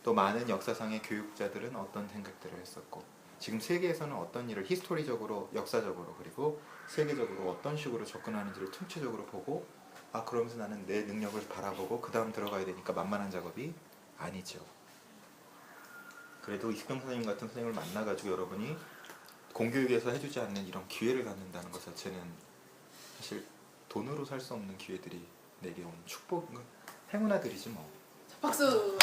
또 많은 역사상의 교육자들은 어떤 생각들을 했었고 지금 세계에서는 어떤 일을 히스토리적으로 역사적으로 그리고 세계적으로 어떤 식으로 접근하는지를 총체적으로 보고 그러면서 나는 내 능력을 바라보고 그 다음 들어가야 되니까 만만한 작업이 아니죠. 그래도 이숙경 선생님 같은 선생님을 만나가지고 여러분이 공교육에서 해주지 않는 이런 기회를 갖는다는 것 자체는 사실 돈으로 살 수 없는 기회들이 내게 온 축복, 행운아들이지 뭐. 박수.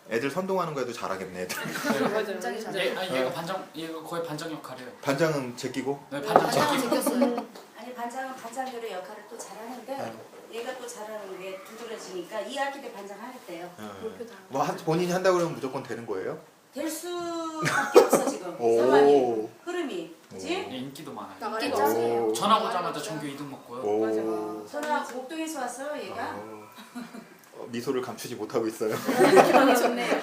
애들 선동하는 거에도 잘하겠네. 애들. 굉장히 잘. 얘가 거의 반장 역할이에요. 반장은 제끼고. 네, 반장 반장은 제끼고. 제꼈어요. 아니 반장은 반장들의 역할을 또 잘하는데 얘가 또 잘하는 게 두드러지니까 이 학기 때 반장 하겠대요. 목표다. 뭐 본인이 한다고 그러면 무조건 되는 거예요? 될 수밖에 없어 지금 상황이 흐름이, 그지? 얘 인기도 많아요. 나가리가 인기 없어요. 짱이에요. 전학 오자마자 전교 2등 먹고요. 오. 전화 목동에서 왔어요 얘가. 미소를 감추지 못하고 있어요. 기분이 좋네요.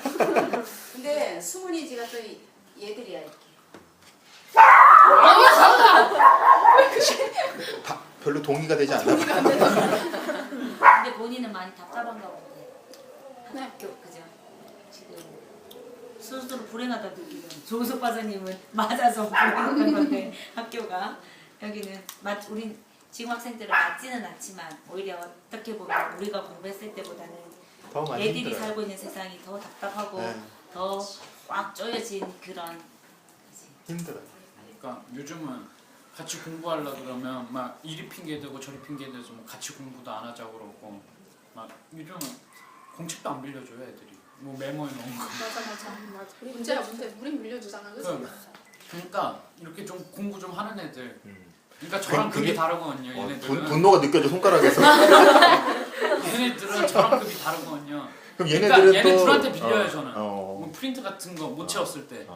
근데 수문이 지가 또 얘들이야 이렇게. 별로 동의가 되지 않나 봐요. 근데 본인은 많이 답답한가 보네. 네. 학교 그죠? 지금 스스로 불행하다 느끼는 조은석 박사님은 맞아서 불행한 건데 학교가 여기는 우린 지금 학생들은 맞지는 않지만 오히려 어떻게 보면 우리가 공부했을 때보다는 더 많이 애들이 힘들어요. 살고 있는 세상이 더 답답하고 네. 더 꽉 조여진 그런 힘들어요. 그러니까 요즘은 같이 공부하려 그러면 막 이리 핑계대고 저리 핑계대서 뭐 같이 공부도 안 하자고 그러고 막 요즘은 공책도 안 빌려줘요 애들이. 뭐 메모해 놓은 거. 맞아. 문제야 문제. 우린 밀려주잖아, 그렇지? 그러니까 이렇게 좀 공부 좀 하는 애들. 그러니까 저랑 그게- 급이 다르거든요. 얘네들은. 분노가 느껴져 손가락에서. 얘네들은 저랑 급이 다르거든요. 그럼 그러니까 얘네들은 얘네 또 둘한테 빌려요 저는. 어. 뭐 프린트 같은 거 못 채웠을 때.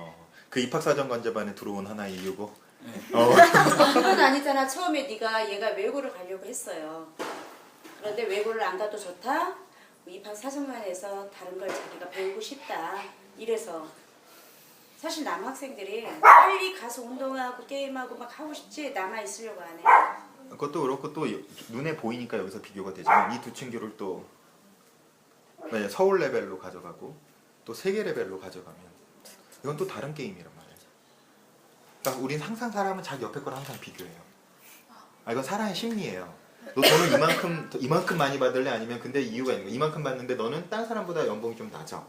그 입학사정관제반에 들어온 하나의 이유고. 네. 그건 아니잖아. 처음에 네가 얘가 외고를 가려고 했어요. 그런데 외고를 안 가도 좋다. 입학 사정관에서 다른 걸 자기가 배우고 싶다. 이래서 사실 남학생들이 빨리 가서 운동하고 게임하고 막 하고 싶지 남아 있으려고 안 해. 그것도 그렇고 또 눈에 보이니까 여기서 비교가 되지만 이 두 친구를 또 서울 레벨로 가져가고 또 세계 레벨로 가져가면 이건 또 다른 게임이란 말이에요. 그러니까 우린 항상 사람은 자기 옆에 걸 항상 비교해요. 이건 사람의 심리예요. 너 돈을 이만큼 많이 받을래? 아니면 근데 이유가 있는 거야. 이만큼 받는데 너는 딴 사람보다 연봉이 좀 낮아.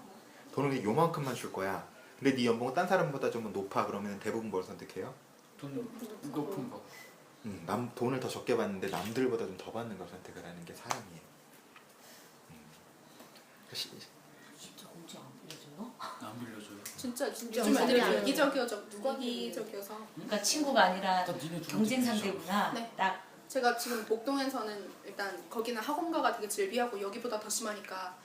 돈을 요만큼만 줄 거야. 근데 네 연봉은 딴 사람보다 좀 높아. 그러면 대부분 뭘 선택해요? 돈 높은 거. 남 돈을 더 적게 받는데 남들보다 좀 더 받는 걸 선택을 하는 게 사람이에요. 진짜 공지 안 빌려줘요? 안 빌려줘요. 진짜 요즘 요즘 애들이 애들이 이기적이어서 누가 이기적이어서. 그러니까 친구가 아니라 일단 니네 둘한테 경쟁 빌려줘. 상대구나. 네. 딱 제가 지금 목동에서는 일단 거기는 학원가가 되게 질비하고 여기보다 더 심하니까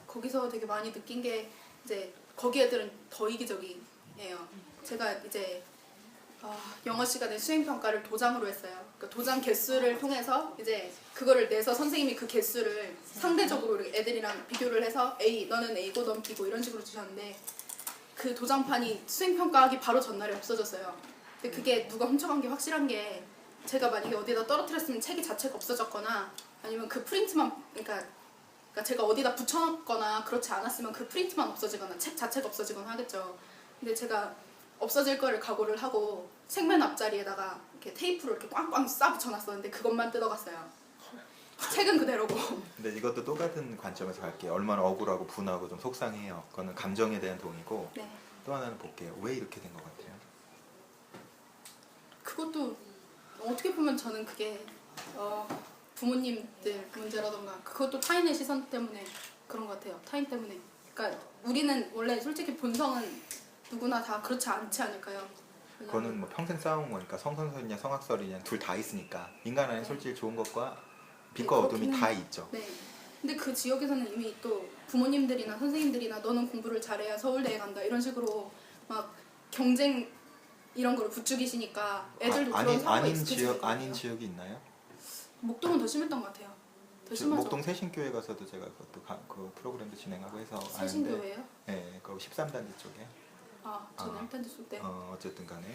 거기서 되게 많이 느낀 게 이제 거기 애들은 더 이기적이에요. 제가 이제 영어 시간에 수행 평가를 도장으로 했어요. 그러니까 도장 개수를 통해서 이제 그거를 내서 선생님이 그 개수를 상대적으로 이렇게 애들이랑 비교를 해서 A 너는 A고 넌 B고 이런 식으로 주셨는데 그 도장판이 수행 평가하기 바로 전날에 없어졌어요. 근데 그게 누가 훔쳐간 게 확실한 게 제가 만약에 어디다 떨어뜨렸으면 책이 자체가 없어졌거나 아니면 그 프린트만 그러니까 제가 어디다 붙여놨거나 그렇지 않았으면 그 프린트만 없어지거나 책 자체가 없어지거나 하겠죠. 근데 제가 없어질 거를 각오를 하고 책맨 앞자리에다가 이렇게 테이프로 이렇게 꽝꽝 싸 붙여놨었는데 그것만 뜯어갔어요. 책은 그대로고. 근데 이것도 똑같은 관점에서 갈게요. 얼마나 억울하고 분하고 좀 속상해요. 그거는 감정에 대한 동의고. 네. 또 하나는 볼게요. 왜 이렇게 된 것 같아요? 그것도 어떻게 보면 저는 그게 부모님들 문제라던가 그것도 타인의 시선 때문에 그런 것 같아요. 타인 때문에. 그러니까 우리는 원래 솔직히 본성은 누구나 다 그렇지 않지 않을까요? 그거는 뭐 평생 쌓아온 거니까 성선설이냐 성악설이냐 둘 다 있으니까 인간 안에 솔직히 좋은 것과 빛과 네, 어둠이 그렇기는- 다 있죠. 네. 근데 그 지역에서는 이미 또 부모님들이나 선생님들이나 너는 공부를 잘해야 서울대에 간다 이런 식으로 막 경쟁 이런 거를 부추기시니까 애들도 그런 사고가 익숙해지는 거예요. 아닌 지역이 있나요? 목동은 더 심했던 것 같아요. 더 심하죠. 목동 세신교회 가서도 제가 그것도 그 프로그램도 진행하고 해서 아는데. 세신교회예요? 네, 그 13단지 쪽에. 저는 1단지 쏠 때. 어쨌든 간에.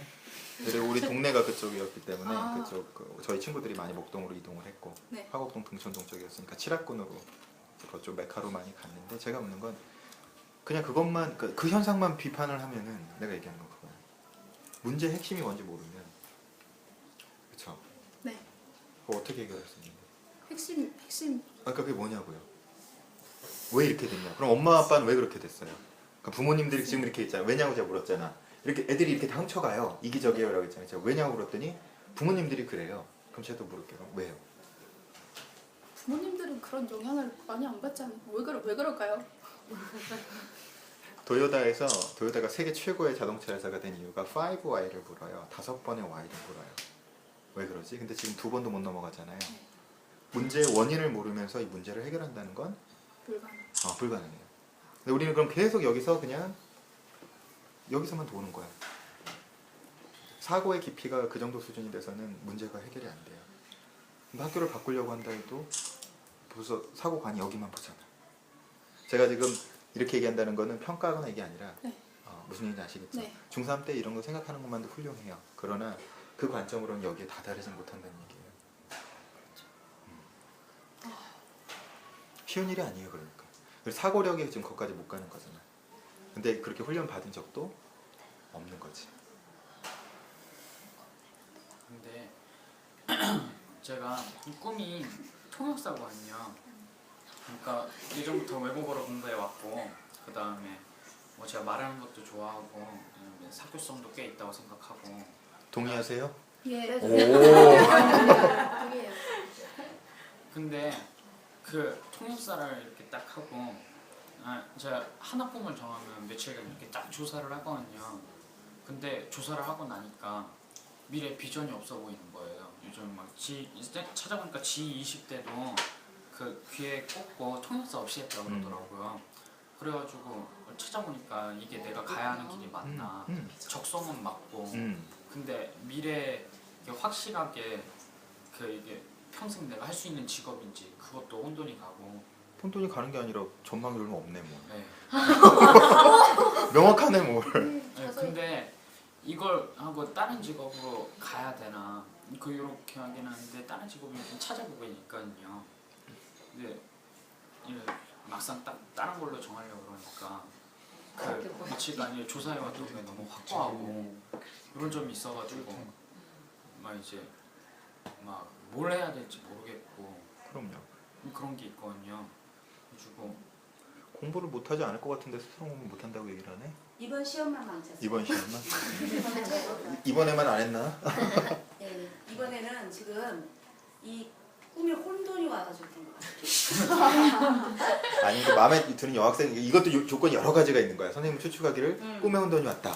그리고 우리 동네가 그쪽이었기 때문에 아. 그쪽 저희 친구들이 많이 목동으로 이동을 했고 네. 화곡동 등촌동 쪽이었으니까 칠합군으로 그쪽 메카로 많이 갔는데 제가 묻는 건 그냥 그것만 그 현상만 비판을 하면은 내가 얘기하는 건 그거야. 문제의 핵심이 뭔지 모르면 그렇죠. 네. 그거 어떻게 해결할 수 있는데? 핵심 그러니까 그게 뭐냐고요. 왜 이렇게 됐냐? 그럼 엄마 아빠는 왜 그렇게 됐어요? 그러니까 부모님들이 지금 이렇게 있잖아요. 왜냐고 제가 물었잖아. 이렇게 애들이 이렇게 다 훔쳐가요. 이기적이에요라고 했잖아요. 제가 왜냐고 물었더니 부모님들이 그래요. 그럼 제가 또 물을게요. 왜요? 부모님들은 그런 영향을 많이 안 받지 않아요? 왜 그럴까요? 도요타가 세계 최고의 자동차 회사가 된 이유가 5Y를 불어요. 5번의 Y를 불어요. 왜 그러지? 근데 지금 2번도 못 넘어가잖아요. 문제의 원인을 모르면서 이 문제를 해결한다는 건 불가능해요. 근데 우리는 그럼 계속 그냥 여기서만 도는 거야. 사고의 깊이가 그 정도 수준이 돼서는 문제가 해결이 안 돼요. 근데 학교를 바꾸려고 한다 해도 벌써 사고관이 여기만 보잖아. 제가 지금 이렇게 얘기한다는 거는 평가하거나 이게 아니라 네. 무슨 얘기인지 아시겠죠? 네. 중3 때 이런 거 생각하는 것만도 훌륭해요. 그러나 그 관점으로는 여기에 다다르지 못한다는 얘기예요. 쉬운 일이 아니에요. 그러니까. 그래서 사고력이 지금 거기까지 못 가는 거잖아. 근데 그렇게 훈련 받은 적도 없는 거지. 근데 제가 이 꿈이 통역사거든요. 그러니까 예전부터 외국어로 공부해 왔고 그 다음에 뭐 제가 말하는 것도 좋아하고 그다음에 사교성도 꽤 있다고 생각하고. 동의하세요? 예. 오. 동의해요. 근데 그 통역사를 이렇게 딱 하고 제가 하나 꿈을 정하면 며칠간 이렇게 딱 조사를 하거든요. 근데 조사를 하고 나니까 미래 비전이 없어 보이는 거예요. 요즘 막 찾아보니까 G20대도 그 귀에 꽂고 통역사 없이 했다고 그러더라고요. 그래가지고 찾아보니까 이게 내가 가야 하는 길이 맞나. 적성은 맞고 근데 미래 이게 확실하게 이게 평생 내가 할 수 있는 직업인지 그것도 혼돈이 가고. 혼돈이 가는 게 아니라 전망이 얼마 없네 뭐. 네. 명확하네 뭘. 네, 근데 이걸 하고 다른 직업으로 가야 되나 이렇게 하긴 하는데 다른 직업을 좀 찾아보고 있거든요. 근데 막상 딱 다른 걸로 정하려고 그러니까 그 위치가 아니라 조사해왔던 게 너무 확고하고 이런 점이 있어가지고 막 이제 막 뭘 해야 될지 모르겠고 그럼요. 그런 게 있거든요. 그래가지고 공부를 못하지 않을 것 같은데 스스로 공부 못한다고 얘기를 하네. 이번 시험만 망쳤어요. 이번 시험만? 이번에만 안 했나? 네, 이번에는 지금 이 꿈에 혼돈이 와가지고 그런 것 같아요. 아니 그 마음에 드는 여학생 이것도 조건이 여러 가지가 있는 거야. 선생님 추측하기를 꿈에 혼돈이 왔다.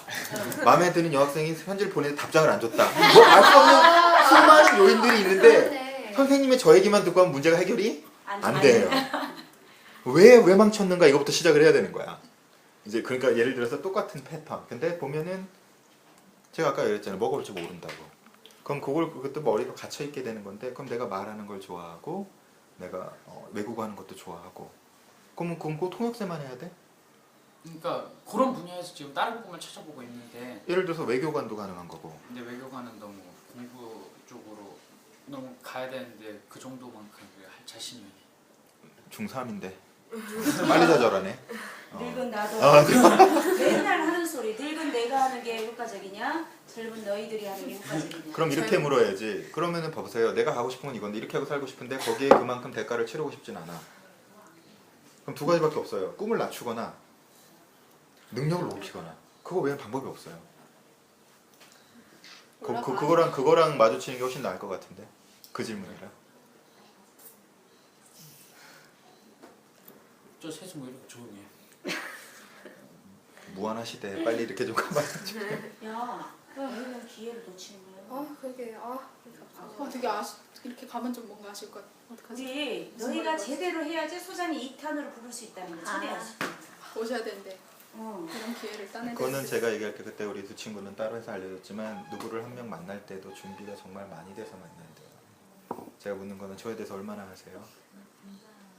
마음에 드는 여학생이 편지를 보내는데 답장을 안 줬다. 뭐 알 수 없는 수많은 요인들이 있는데 선생님의 저 얘기만 듣고 하면 문제가 해결이 안 돼요. 왜 망쳤는가 이거부터 시작을 해야 되는 거야. 이제 그러니까 예를 들어서 똑같은 패턴. 근데 보면은 제가 아까 얘기했잖아요. 뭐가 올지 모른다고. 그럼 그것도 머리가 갇혀 있게 되는 건데 그럼 내가 말하는 걸 좋아하고 내가 외국어 하는 것도 좋아하고 그럼 꼭 통역사만 해야 돼? 그러니까 그런 분야에서 지금 다른 꿈을 찾아보고 있는데 예를 들어서 외교관도 가능한 거고. 근데 외교관은 너무 공부 쪽으로 너무 가야 되는데 그 정도만큼 할 자신이 중3인데 빨리 좌절하네. 늙은 나도 맨날 하는 소리. 늙은 내가 하는 게 효과적이냐? 젊은 너희들이 하는 게 효과적이냐? 그럼 이렇게 물어야지. 그러면은 봐보세요. 내가 하고 싶은 건 이건데 이렇게 하고 살고 싶은데 거기에 그만큼 대가를 치르고 싶진 않아. 그럼 두 가지밖에 없어요. 꿈을 낮추거나 능력을 높이거나. 그거 외에는 방법이 없어요. 그거랑 마주치는 게 훨씬 나을 것 같은데. 그 질문이라. 저 셋은 왜 이렇게 조용해? 무한하시대. 빨리 이렇게 좀 가봐야지. 야, 너희는 기회를 놓치는 거야. 그게 되게 이렇게 가면 좀 뭔가 아실 것 같아요. 어떡하지? 우리 너희가 제대로 해야지 소장이 2탄으로 부를 수 있다는 거 최대한. 오셔야 되는데 어. 이런 기회를 따내야 그거는 제가 얘기할 때 그때 우리 두 친구는 따로 해서 알려줬지만 누구를 한 명 만날 때도 준비가 정말 많이 돼서 만나야 돼요. 제가 묻는 거는 저에 대해서 얼마나 아세요?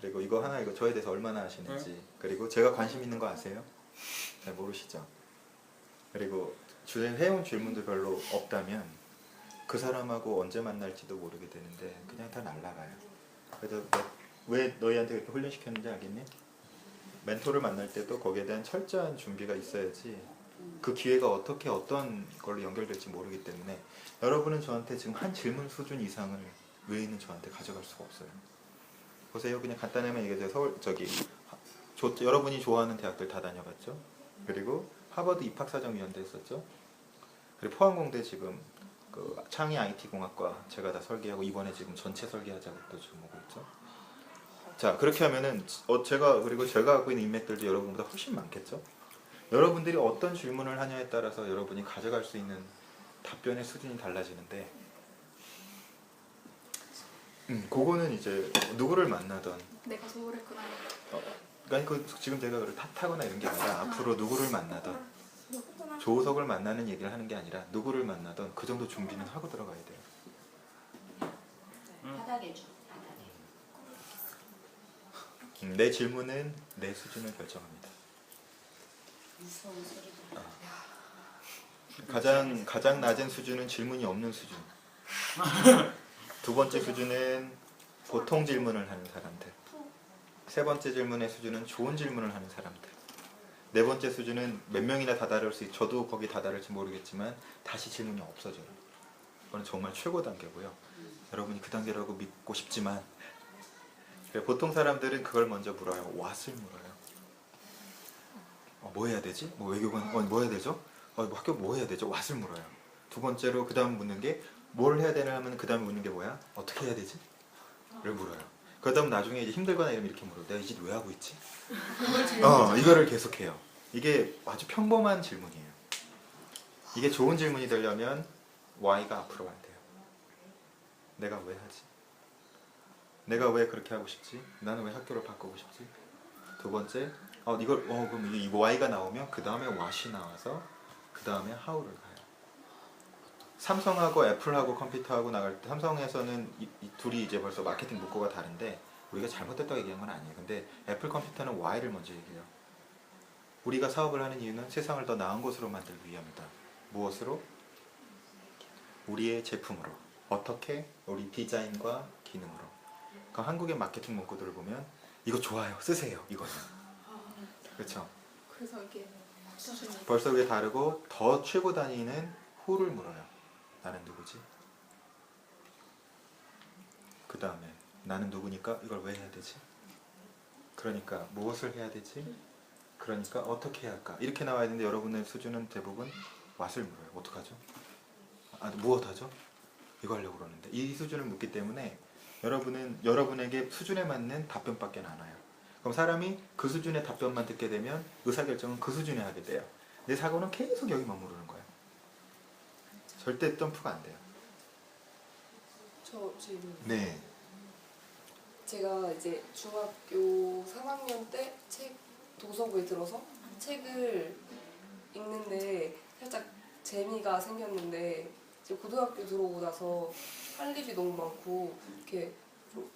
그리고 이거 저에 대해서 얼마나 아시는지, 그리고 제가 관심 있는 거 아세요? 잘 모르시죠? 그리고 해온 질문도 별로 없다면 그 사람하고 언제 만날지도 모르게 되는데 그냥 다 날라가요. 그래서 왜 너희한테 그렇게 훈련시켰는지 알겠니? 멘토를 만날 때도 거기에 대한 철저한 준비가 있어야지 그 기회가 어떻게 어떤 걸로 연결될지 모르기 때문에 여러분은 저한테 지금 한 질문 수준 이상을 외에는 저한테 가져갈 수가 없어요. 보세요. 그냥 간단하게 얘기해서 여러분이 좋아하는 대학들 다 다녀봤죠? 그리고 하버드 입학사정위원회 했었죠? 그리고 포항공대 지금 그 창의 IT공학과 제가 다 설계하고 이번에 지금 전체 설계하자고 또 지금 오고 있죠? 자, 그렇게 하면은 제가 갖고 있는 인맥들도 여러분보다 훨씬 많겠죠? 여러분들이 어떤 질문을 하냐에 따라서 여러분이 가져갈 수 있는 답변의 수준이 달라지는데 그거는 이제 누구를 만나던 내가 소홀했구나. 그러니까 지금 제가 그걸 탓하거나 이런 게 아니라 앞으로 누구를 만나던 조우석을 만나는 얘기를 하는 게 아니라 누구를 만나던 그 정도 준비는 하고 들어가야 돼요. 바닥에 줘. 내 질문은 내 수준을 결정합니다. 무서운 소리다. 가장 낮은 수준은 질문이 없는 수준. 두 번째 수준은 보통 질문을 하는 사람들. 세 번째 질문의 수준은 좋은 질문을 하는 사람들. 네 번째 수준은 몇 명이나 다다를 수 저도 거기 다다를지 모르겠지만 다시 질문이 없어져요. 그건 정말 최고 단계고요. 여러분이 그 단계라고 믿고 싶지만 보통 사람들은 그걸 먼저 물어요. what을 물어요. 뭐 해야 되지? 뭐 외교관 뭐 해야 되죠? 뭐 학교 뭐 해야 되죠? what을 물어요. 두 번째로 그 다음 묻는 게 뭘 해야 되나 하면 그 다음 묻는 게 뭐야? 어떻게 해야 되지? 를 물어요. 그러다 보면 나중에 이제 힘들거나 이러면 이렇게 물어요. 내가 이 짓 왜 하고 있지? 이거를 계속해요. 이게 아주 평범한 질문이에요. 이게 좋은 질문이 되려면 why가 앞으로 가야 돼요. 내가 왜 하지? 내가 왜 그렇게 하고 싶지? 나는 왜 학교를 바꾸고 싶지? 두 번째, 그럼 이 why가 나오면 그 다음에 what이 나와서 그 다음에 how를 가요. 삼성하고 애플하고 컴퓨터하고 나갈 때 삼성에서는 이 둘이 이제 벌써 마케팅 문구가 다른데 우리가 잘못됐다고 얘기한 건 아니에요. 근데 애플 컴퓨터는 why를 먼저 얘기해요. 우리가 사업을 하는 이유는 세상을 더 나은 곳으로 만들기 위함이다. 무엇으로? 우리의 제품으로. 어떻게? 우리 디자인과 기능으로. 그 한국의 마케팅 문구들을 보면 이거 좋아요. 쓰세요. 이거는. 그렇죠? 그래서 이게 벌써 그게 다르고 더 최고 단위는 who를 물어요. 나는 누구지? 그 다음에 나는 누구니까 이걸 왜 해야 되지? 그러니까 무엇을 해야 되지? 그러니까 어떻게 해야 할까? 이렇게 나와야 되는데 여러분의 수준은 대부분 what을 물어요. 어떡하죠? 무엇 하죠? 이거 하려고 그러는데 이 수준을 묻기 때문에 여러분에게 수준에 맞는 답변밖에 안 와요. 그럼 사람이 그 수준의 답변만 듣게 되면 의사결정은 그 수준에 하게 돼요. 내 사고는 계속 여기 머무르는 거예요. 절대 점프가 안 돼요. 저 질문. 네. 제가 이제 중학교 3학년 때 도서부에 들어서 책을 읽는데 살짝 재미가 생겼는데 이제 고등학교 들어오고 나서 할 일이 너무 많고 이렇게 좀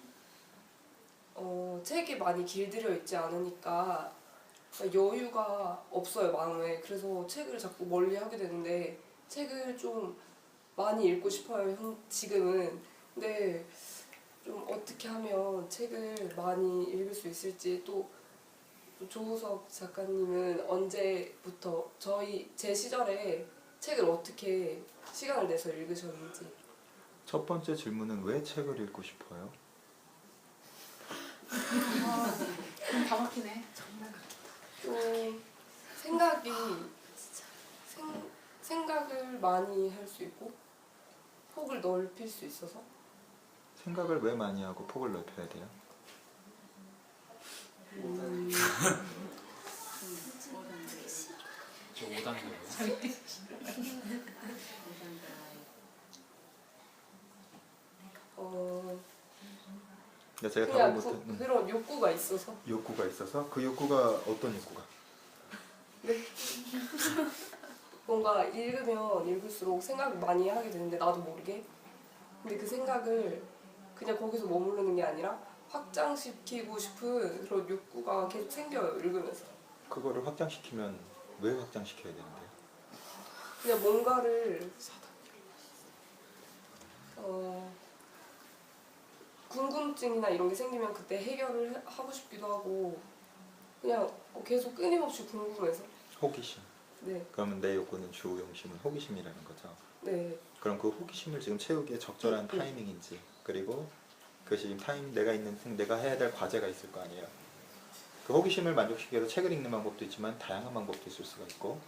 책에 많이 길들여 있지 않으니까 여유가 없어요, 마음에. 그래서 책을 자꾸 멀리 하게 되는데 책을 좀 많이 읽고 싶어요, 지금은. 근데 좀 어떻게 하면 책을 많이 읽을 수 있을지, 또 조우석 작가님은 언제부터 제 시절에 책을 어떻게 시간을 내서 읽으셨는지. 첫 번째 질문은 왜 책을 읽고 싶어요? 다 막히네. 좀 생각을 많이 할 수 있고 폭을 넓힐 수 있어서. 생각을 왜 많이 하고 폭을 넓혀야 돼요? 저 5단계예요. 근데 제가 그냥 답을 못 그런 욕구가 있어서. 욕구가 있어서 그 욕구가 어떤 욕구가? 뭔가 읽으면 읽을수록 생각을 많이 하게 되는데 나도 모르게. 근데 그 생각을 그냥 거기서 머무르는 게 아니라 확장시키고 싶은 그런 욕구가 계속 생겨요, 읽으면서. 그거를 확장시키면 왜 확장시켜야 되는데요? 그냥 뭔가를 궁금증이나 이런 게 생기면 그때 해결을 하고 싶기도 하고 그냥 계속 끊임없이 궁금해서. 호기심. 네, 그러면 내 욕구는 주 용심은 호기심이라는 거죠. 네, 그럼 그 호기심을 지금 채우기에 적절한 타이밍인지, 그리고 그것이 지금 내가 해야 될 과제가 있을 거 아니에요. 그 호기심을 만족시키기 위해서 책을 읽는 방법도 있지만 다양한 방법도 있을 수가 있고,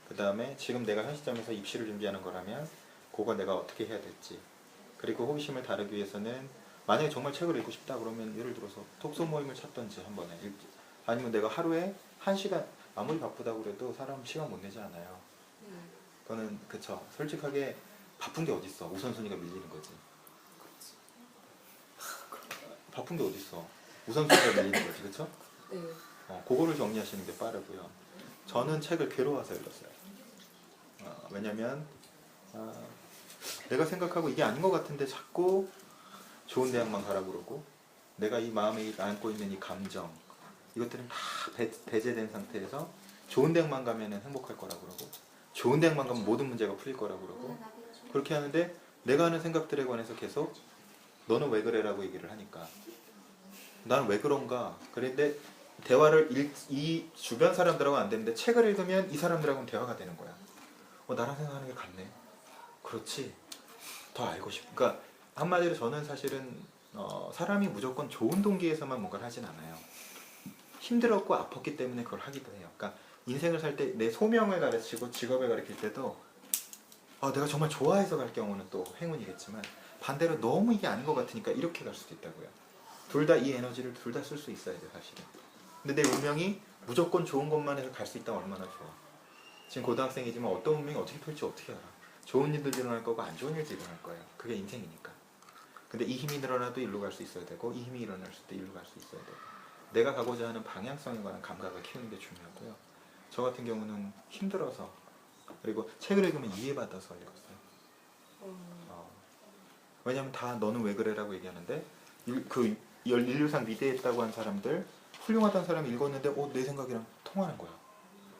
그 다음에 지금 내가 현 시점에서 입시를 준비하는 거라면 그거 내가 어떻게 해야 될지, 그리고 호기심을 다루기 위해서는 만약에 정말 책을 읽고 싶다 그러면 예를 들어서 독서 모임을 찾던지 한 번에 아니면 내가 하루에 1시간, 아무리 바쁘다고 그래도 사람 시간 못 내지 않아요. 그거는 그쵸. 솔직하게 바쁜 게 어딨어. 우선순위가 밀리는 거지. 바쁜 게 어딨어. 우선순위가 밀리는 거지. 그쵸? 네. 그거를 정리하시는 게 빠르고요. 저는 책을 괴로워서 읽었어요. 왜냐면 내가 생각하고 이게 아닌 것 같은데 자꾸 좋은 대학만 가라고 그러고, 내가 이 마음에 안고 있는 이 감정, 이것들은 다 배제된 상태에서 좋은 대학만 가면 행복할 거라고 그러고, 좋은 대학만 가면 모든 문제가 풀릴 거라고 그러고, 그렇게 하는데 내가 하는 생각들에 관해서 계속 너는 왜 그래라고 얘기를 하니까 나는 왜 그런가. 그런데 대화를 이 주변 사람들하고 안 되는데 책을 읽으면 이 사람들하고는 대화가 되는 거야. 나랑 생각하는 게 같네. 그렇지. 더 알고 싶어. 그러니까 한마디로 저는 사실은 사람이 무조건 좋은 동기에서만 뭔가를 하진 않아요. 힘들었고 아팠기 때문에 그걸 하기도 해요. 그러니까 인생을 살 때 내 소명을 가르치고 직업을 가르칠 때도 내가 정말 좋아해서 갈 경우는 또 행운이겠지만, 반대로 너무 이게 아닌 것 같으니까 이렇게 갈 수도 있다고요. 둘 다 이 에너지를 둘 다 쓸 수 있어야 돼요, 사실은. 근데 내 운명이 무조건 좋은 것만 해서 갈 수 있다면 얼마나 좋아. 지금 고등학생이지만 어떤 운명이 어떻게 펼지 어떻게 알아. 좋은 일들도 일어날 거고 안 좋은 일도 일어날 거예요. 그게 인생이니까. 근데 이 힘이 늘어나도 일로 갈 수 있어야 되고, 이 힘이 일어날 때 일로 갈 수 있어야 되고, 내가 가고자 하는 방향성에 관한 감각을 키우는 게 중요하고요. 저 같은 경우는 힘들어서, 그리고 책을 읽으면 이해받아서 읽었어요. 왜냐면 다 너는 왜 그래라고 얘기하는데, 그 인류상 위대했다고 한 사람들, 훌륭하다는 사람이 읽었는데 내 생각이랑 통하는 거야.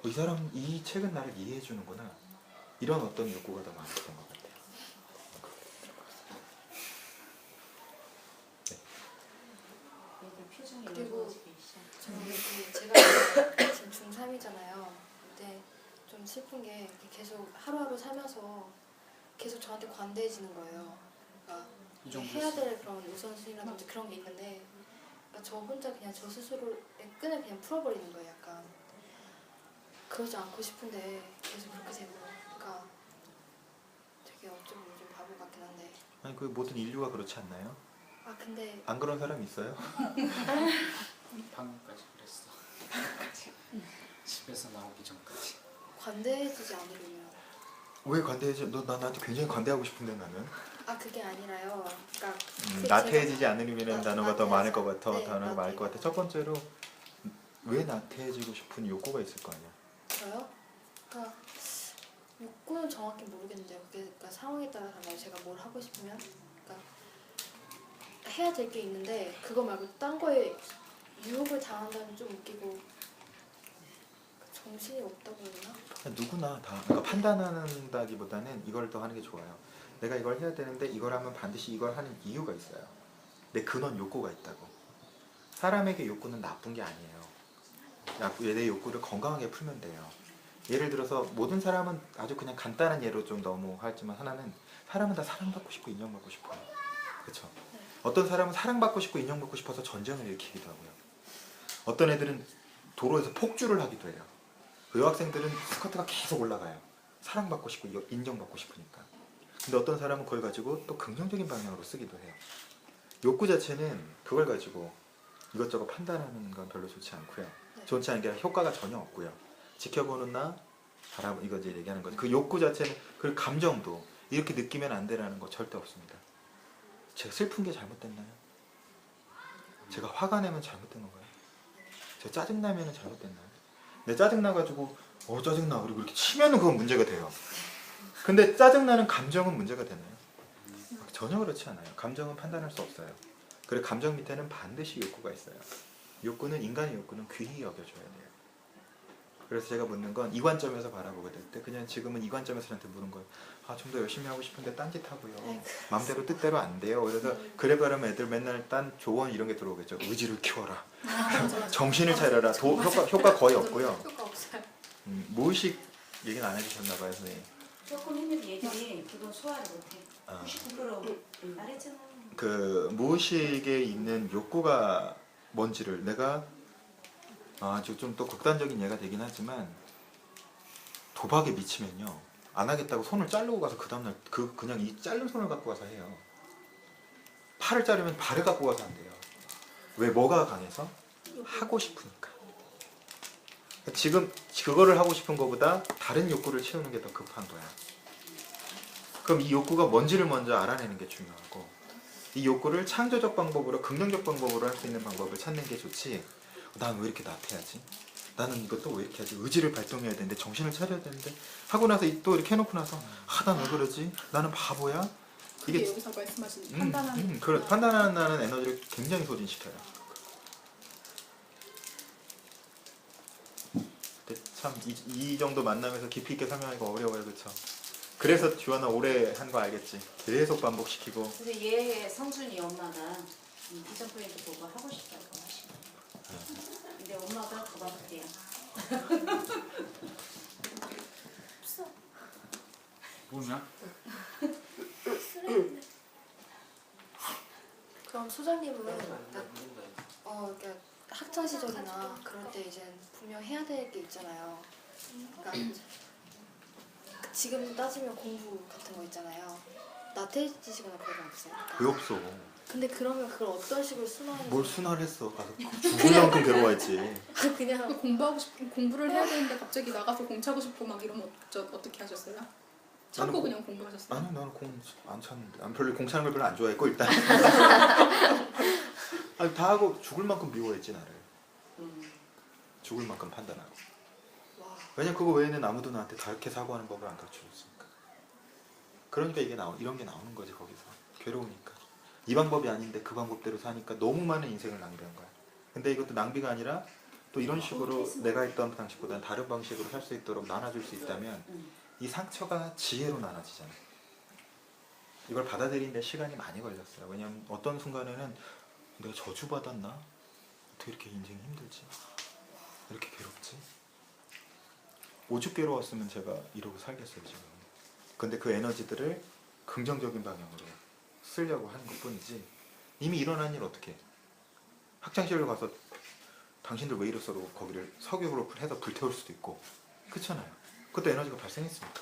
이 책은 나를 이해해 주는구나. 이런 어떤 욕구가 더 많았던 것 같아요. 그리고 제가 지금 중3이잖아요. 근데 좀 슬픈 게 계속 하루하루 살면서 계속 저한테 관대해지는 거예요. 그러니까 해야 될 그런 우선순위라든지 그런 게 있는데, 그러니까 저 혼자 그냥 저 스스로의 끈을 그냥 풀어버리는 거예요. 약간 그러지 않고 싶은데 계속 그렇게 되고, 그러니까 되게 어쩌면 요즘 바보 같긴 한데. 아니 그 모든 인류가 그렇지 않나요? 근데 안 그런 사람 있어요? 방금까지 그랬어. 집에서 나오기 전까지. 관대해지지 않으려면. 왜 관대해지? 너 나한테 굉장히 관대하고 싶은데 나는. 그게 아니라요. 그러니까 나태해지지 않으려면 단어가 더 많을 것 같아. 네, 단어가 많을 것 같아. 첫 번째로 왜 나태해지고 싶은 욕구가 있을 거 아니야? 저요? 그러니까 욕구는 정확히 모르겠는데요. 그러니까 상황에 따라 달라요. 제가 뭘 하고 싶으면, 그러니까 해야 될 게 있는데 그거 말고 딴 거에 유혹을 당한다면 좀 웃기고, 정신이 없다고 해야 되나? 누구나 다. 그러니까 판단한다기보다는 이걸 더 하는 게 좋아요. 내가 이걸 해야 되는데 이걸 하면 반드시 이걸 하는 이유가 있어요. 내 근원 욕구가 있다고. 사람에게 욕구는 나쁜 게 아니에요. 내 욕구를 건강하게 풀면 돼요. 예를 들어서 모든 사람은 아주 그냥 간단한 예로 좀 너무 하지만, 사람은 다 사랑받고 싶고 인정받고 싶어요. 그렇죠? 어떤 사람은 사랑받고 싶고 인정받고 싶어서 전쟁을 일으키기도 하고요. 어떤 애들은 도로에서 폭주를 하기도 해요. 여학생들은 스커트가 계속 올라가요. 사랑받고 싶고 인정받고 싶으니까. 근데 어떤 사람은 그걸 가지고 또 긍정적인 방향으로 쓰기도 해요. 욕구 자체는 그걸 가지고 이것저것 판단하는 건 별로 좋지 않고요. 좋지 않은 게 아니라 효과가 전혀 없고요. 지켜보는 나, 이거 이제 얘기하는 거죠. 그 욕구 자체는, 그 감정도 이렇게 느끼면 안 되라는 거 절대 없습니다. 제가 슬픈 게 잘못됐나요? 제가 화가 내면 잘못된 건가요? 제가 짜증나면 잘못됐나요? 내 짜증나가지고 짜증나 그리고 이렇게 치면은 그건 문제가 돼요. 근데 짜증나는 감정은 문제가 되나요? 전혀 그렇지 않아요. 감정은 판단할 수 없어요. 그리고 감정 밑에는 반드시 욕구가 있어요. 욕구는 인간의 욕구는 귀히 여겨줘야 돼요. 그래서 제가 묻는 건 이 관점에서 바라보게 될 때 그냥 지금은 이 관점에서 저한테 묻는 거예요. 좀 더 열심히 하고 싶은데 딴짓하고요. 마음대로 뜻대로 안 돼요. 그래서 그래 그러면 애들 맨날 딴 조언 이런 게 들어오겠죠. 의지를 키워라. 정신을 차려라. 효과 거의 없고요. 효과 없어요. 무의식 얘기는 안 해주셨나 봐요, 선생님. 조금 했는데 얘들이 그거 소화를 못해. 99% 말했잖아. 그 무의식에 있는 욕구가 뭔지를 내가 좀 또 극단적인 예가 되긴 하지만 도박에 미치면요 안 하겠다고 손을 자르고 가서 그 다음날 그냥 이 자른 손을 갖고 가서 해요. 팔을 자르면 발을 갖고 가서 안 돼요. 왜? 뭐가 강해서? 하고 싶으니까. 지금 그거를 하고 싶은 것보다 다른 욕구를 채우는 게 더 급한 거야. 그럼 이 욕구가 뭔지를 먼저 알아내는 게 중요하고 이 욕구를 창조적 방법으로 긍정적 방법으로 할 수 있는 방법을 찾는 게 좋지. 난 왜 이렇게 나태하지? 나는 이것도 왜 이렇게 하지? 의지를 발동해야 되는데 정신을 차려야 되는데 하고 나서 또 이렇게 해놓고 나서 난 왜 그러지? 나는 바보야? 그게 여기서 말씀하신 판단하는 판단하는 에너지를 굉장히 소진시켜요. 근데 참 이 정도 만나면서 깊이 있게 설명하기가 어려워요, 그렇죠? 그래서 주원아 오래 한 거 알겠지? 계속 반복시키고. 그래서 얘 성순이 엄마가 비전 포인트 보고 하고 싶다고 하시고. 근데 엄마가 거박대요. 뭐냐? 그럼 소장님은 그러니까 학창 시절이나 그럴 때 이제 분명 해야 될 게 있잖아요. 그러니까 지금 따지면 공부 같은 거 있잖아요. 나태해지시거나 그런 거 없어요? 왜 없어? 근데 그러면 그걸 어떤 식으로 순화해서 뭘 순화를 했어? 가서 죽을 만큼 괴로워했지. 그냥 공부를 해야 되는데 갑자기 나가서 공 차고 싶고 막 이러면 어떻게 하셨어요? 참고 그냥 공부하셨어요? 아니 나는 공 안 찼는데 별로 공 차는 걸 별로 안 좋아했고 일단 아니, 다 하고 죽을 만큼 미워했지 나를. 죽을 만큼 판단하고. 왜냐면 그거 외에는 아무도 나한테 다르게 사고하는 법을 안 가르쳐줬으니까. 그러니까 이런 게 나오는 거지 거기서. 괴로우니까. 이 방법이 아닌데 그 방법대로 사니까 너무 많은 인생을 낭비한 거야. 근데 이것도 낭비가 아니라 또 이런 식으로 내가 했던 방식보다는 다른 방식으로 살 수 있도록 나눠줄 수 있다면 이 상처가 지혜로 나눠지잖아. 이걸 받아들이는데 시간이 많이 걸렸어요. 왜냐면 어떤 순간에는 내가 저주받았나? 어떻게 이렇게 인생이 힘들지? 이렇게 괴롭지? 오죽 괴로웠으면 제가 이러고 살겠어요 지금. 근데 그 에너지들을 긍정적인 방향으로 쓰려고 하는 것 뿐이지 이미 일어난 일 어떻게 해? 학창시절로 가서 당신들 왜 이랬어로 거기를 석유로 해서 불태울 수도 있고 그렇잖아요. 그것도 에너지가 발생했으니까.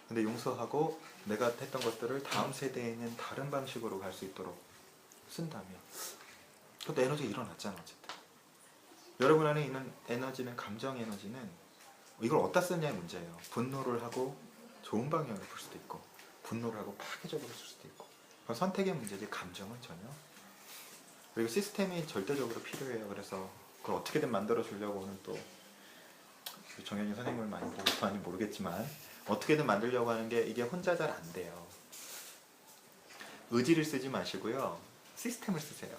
근데 용서하고 내가 했던 것들을 다음 세대에는 다른 방식으로 갈 수 있도록 쓴다면 그것도 에너지가 일어났잖아 어쨌든. 여러분 안에 있는 에너지는 감정 에너지는 이걸 어디다 쓰느냐의 문제예요. 분노를 하고 좋은 방향으로 풀 수도 있고 분노를 하고 파괴적으로 쓸 수도 있고 그건 선택의 문제지 감정은 전혀. 그리고 시스템이 절대적으로 필요해요. 그래서 그걸 어떻게든 만들어 주려고 오늘 또 정현이 선생님을 많이 보고 많이 모르겠지만 어떻게든 만들려고 하는 게 이게 혼자 잘 안 돼요. 의지를 쓰지 마시고요. 시스템을 쓰세요.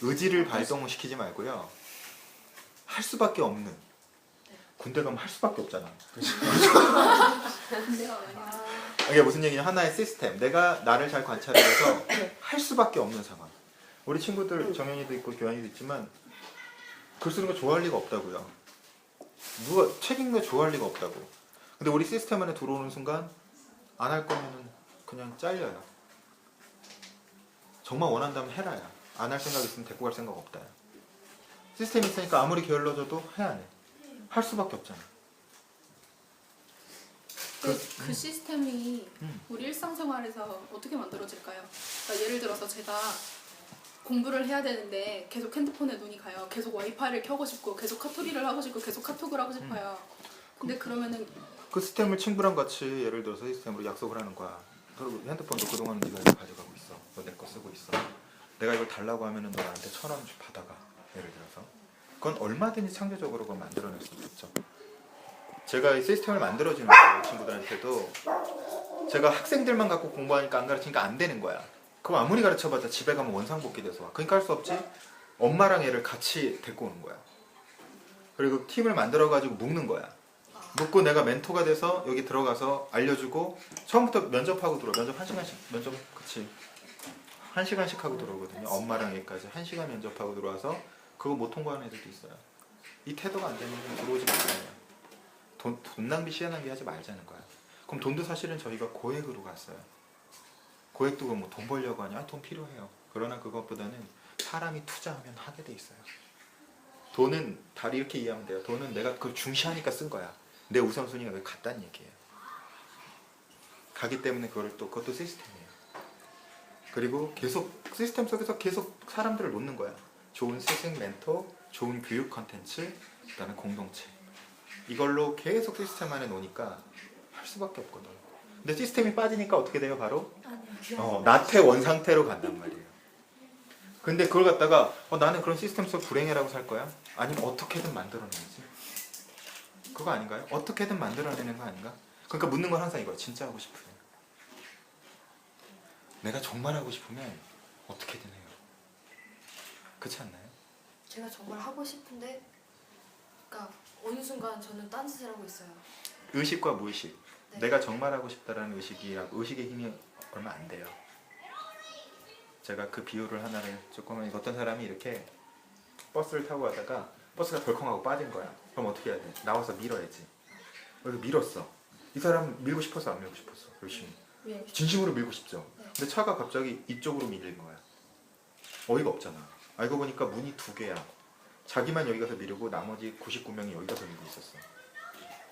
의지를 발동시키지 말고요. 할 수밖에 없는. 군대 가면 할 수밖에 없잖아. 이게 무슨 얘기냐? 하나의 시스템. 내가 나를 잘 관찰해서 할 수밖에 없는 상황. 우리 친구들 정현이도 있고 교환이도 있지만 글 쓰는 거 좋아할 리가 없다고요. 누가 책 읽는 거 좋아할 리가 없다고. 근데 우리 시스템 안에 들어오는 순간 안 할 거면은 그냥 잘려요. 정말 원한다면 해라야. 안 할 생각 있으면 데리고 갈 생각 없다. 시스템이 있으니까 아무리 게을러져도 해야 해. 할 수밖에 없잖아. 그 시스템이 우리 일상생활에서 어떻게 만들어질까요? 그러니까 예를 들어서 제가 공부를 해야 되는데 계속 핸드폰에 눈이 가요. 계속 와이파이를 켜고 싶고 계속 카톡을 하고 싶고 계속 카톡을 하고 싶어요. 근데 그러면은 그 시스템을 친구랑 같이 예를 들어서 시스템으로 약속을 하는 거야. 그리고 핸드폰도 그동안은 네가 이거 가져가고 있어. 너 내 거 쓰고 있어. 내가 이걸 달라고 하면은 너 나한테 1,000원 받아가. 예를 들어서. 그건 얼마든지 창조적으로 그걸 만들어낼 수 있죠. 제가 이 시스템을 만들어주는 거예요. 친구들한테도. 제가 학생들만 갖고 공부하니까 안 가르치니까 안 되는 거야. 그럼 아무리 가르쳐봤자 집에 가면 원상복귀 돼서 와. 그러니까 할 수 없지. 엄마랑 애를 같이 데리고 오는 거야. 그리고 팀을 만들어가지고 묶는 거야. 묶고 내가 멘토가 돼서 여기 들어가서 알려주고 처음부터 면접하고 들어와. 면접 1시간씩 면접 그치 1시간씩 하고 들어오거든요. 엄마랑 애까지 1시간 면접하고 들어와서 그거 못 통과하는 애들도 있어요. 이 태도가 안 되면 들어오지 말아요. 돈 낭비 시간 낭비 하지 말자는 거야. 그럼 돈도 사실은 저희가 고액으로 갔어요. 고액도 뭐 돈 벌려고 하냐? 돈 필요해요. 그러나 그것보다는 사람이 투자하면 하게 돼 있어요. 돈은 다 이렇게 이해하면 돼요. 돈은 내가 그걸 중시하니까 쓴 거야. 내 우선순위가 왜 같다는 얘기예요. 가기 때문에 그것도 시스템이에요. 그리고 계속 시스템 속에서 계속 사람들을 놓는 거야. 좋은 스승 멘토, 좋은 교육 컨텐츠, 그다음에 공동체. 이걸로 계속 시스템 안에 놓으니까 할 수밖에 없거든. 근데 시스템이 빠지니까 어떻게 돼요? 바로 나태 원상태로 간단 말이에요. 근데 그걸 갖다가 나는 그런 시스템 속 불행해라고 살 거야? 아니면 어떻게든 만들어내야지. 그거 아닌가요? 어떻게든 만들어내는 거 아닌가? 그러니까 묻는 건 항상 이거야. 진짜 하고 싶으면. 내가 정말 하고 싶으면 어떻게든 해요. 그렇지 않나요? 제가 정말 하고 싶은데 그러니까 어느 순간 저는 딴짓을 하고 있어요. 의식과 무의식. 네. 내가 정말 하고 싶다라는 의식의 힘이 얼마 안 돼요. 제가 그 비유를 하나를 조금 어떤 사람이 이렇게 버스를 타고 가다가 버스가 덜컹하고 빠진 거야. 그럼 어떻게 해야 돼? 나와서 밀어야지. 그래서 밀었어. 이 사람 밀고 싶어서 안 밀고 싶었어. 열심히. 진심으로 밀고 싶죠. 근데 차가 갑자기 이쪽으로 밀린 거야. 어이가 없잖아. 알고 보니까 문이 2개야. 자기만 여기 가서 미루고 나머지 99명이 여기 가서 밀고 있었어.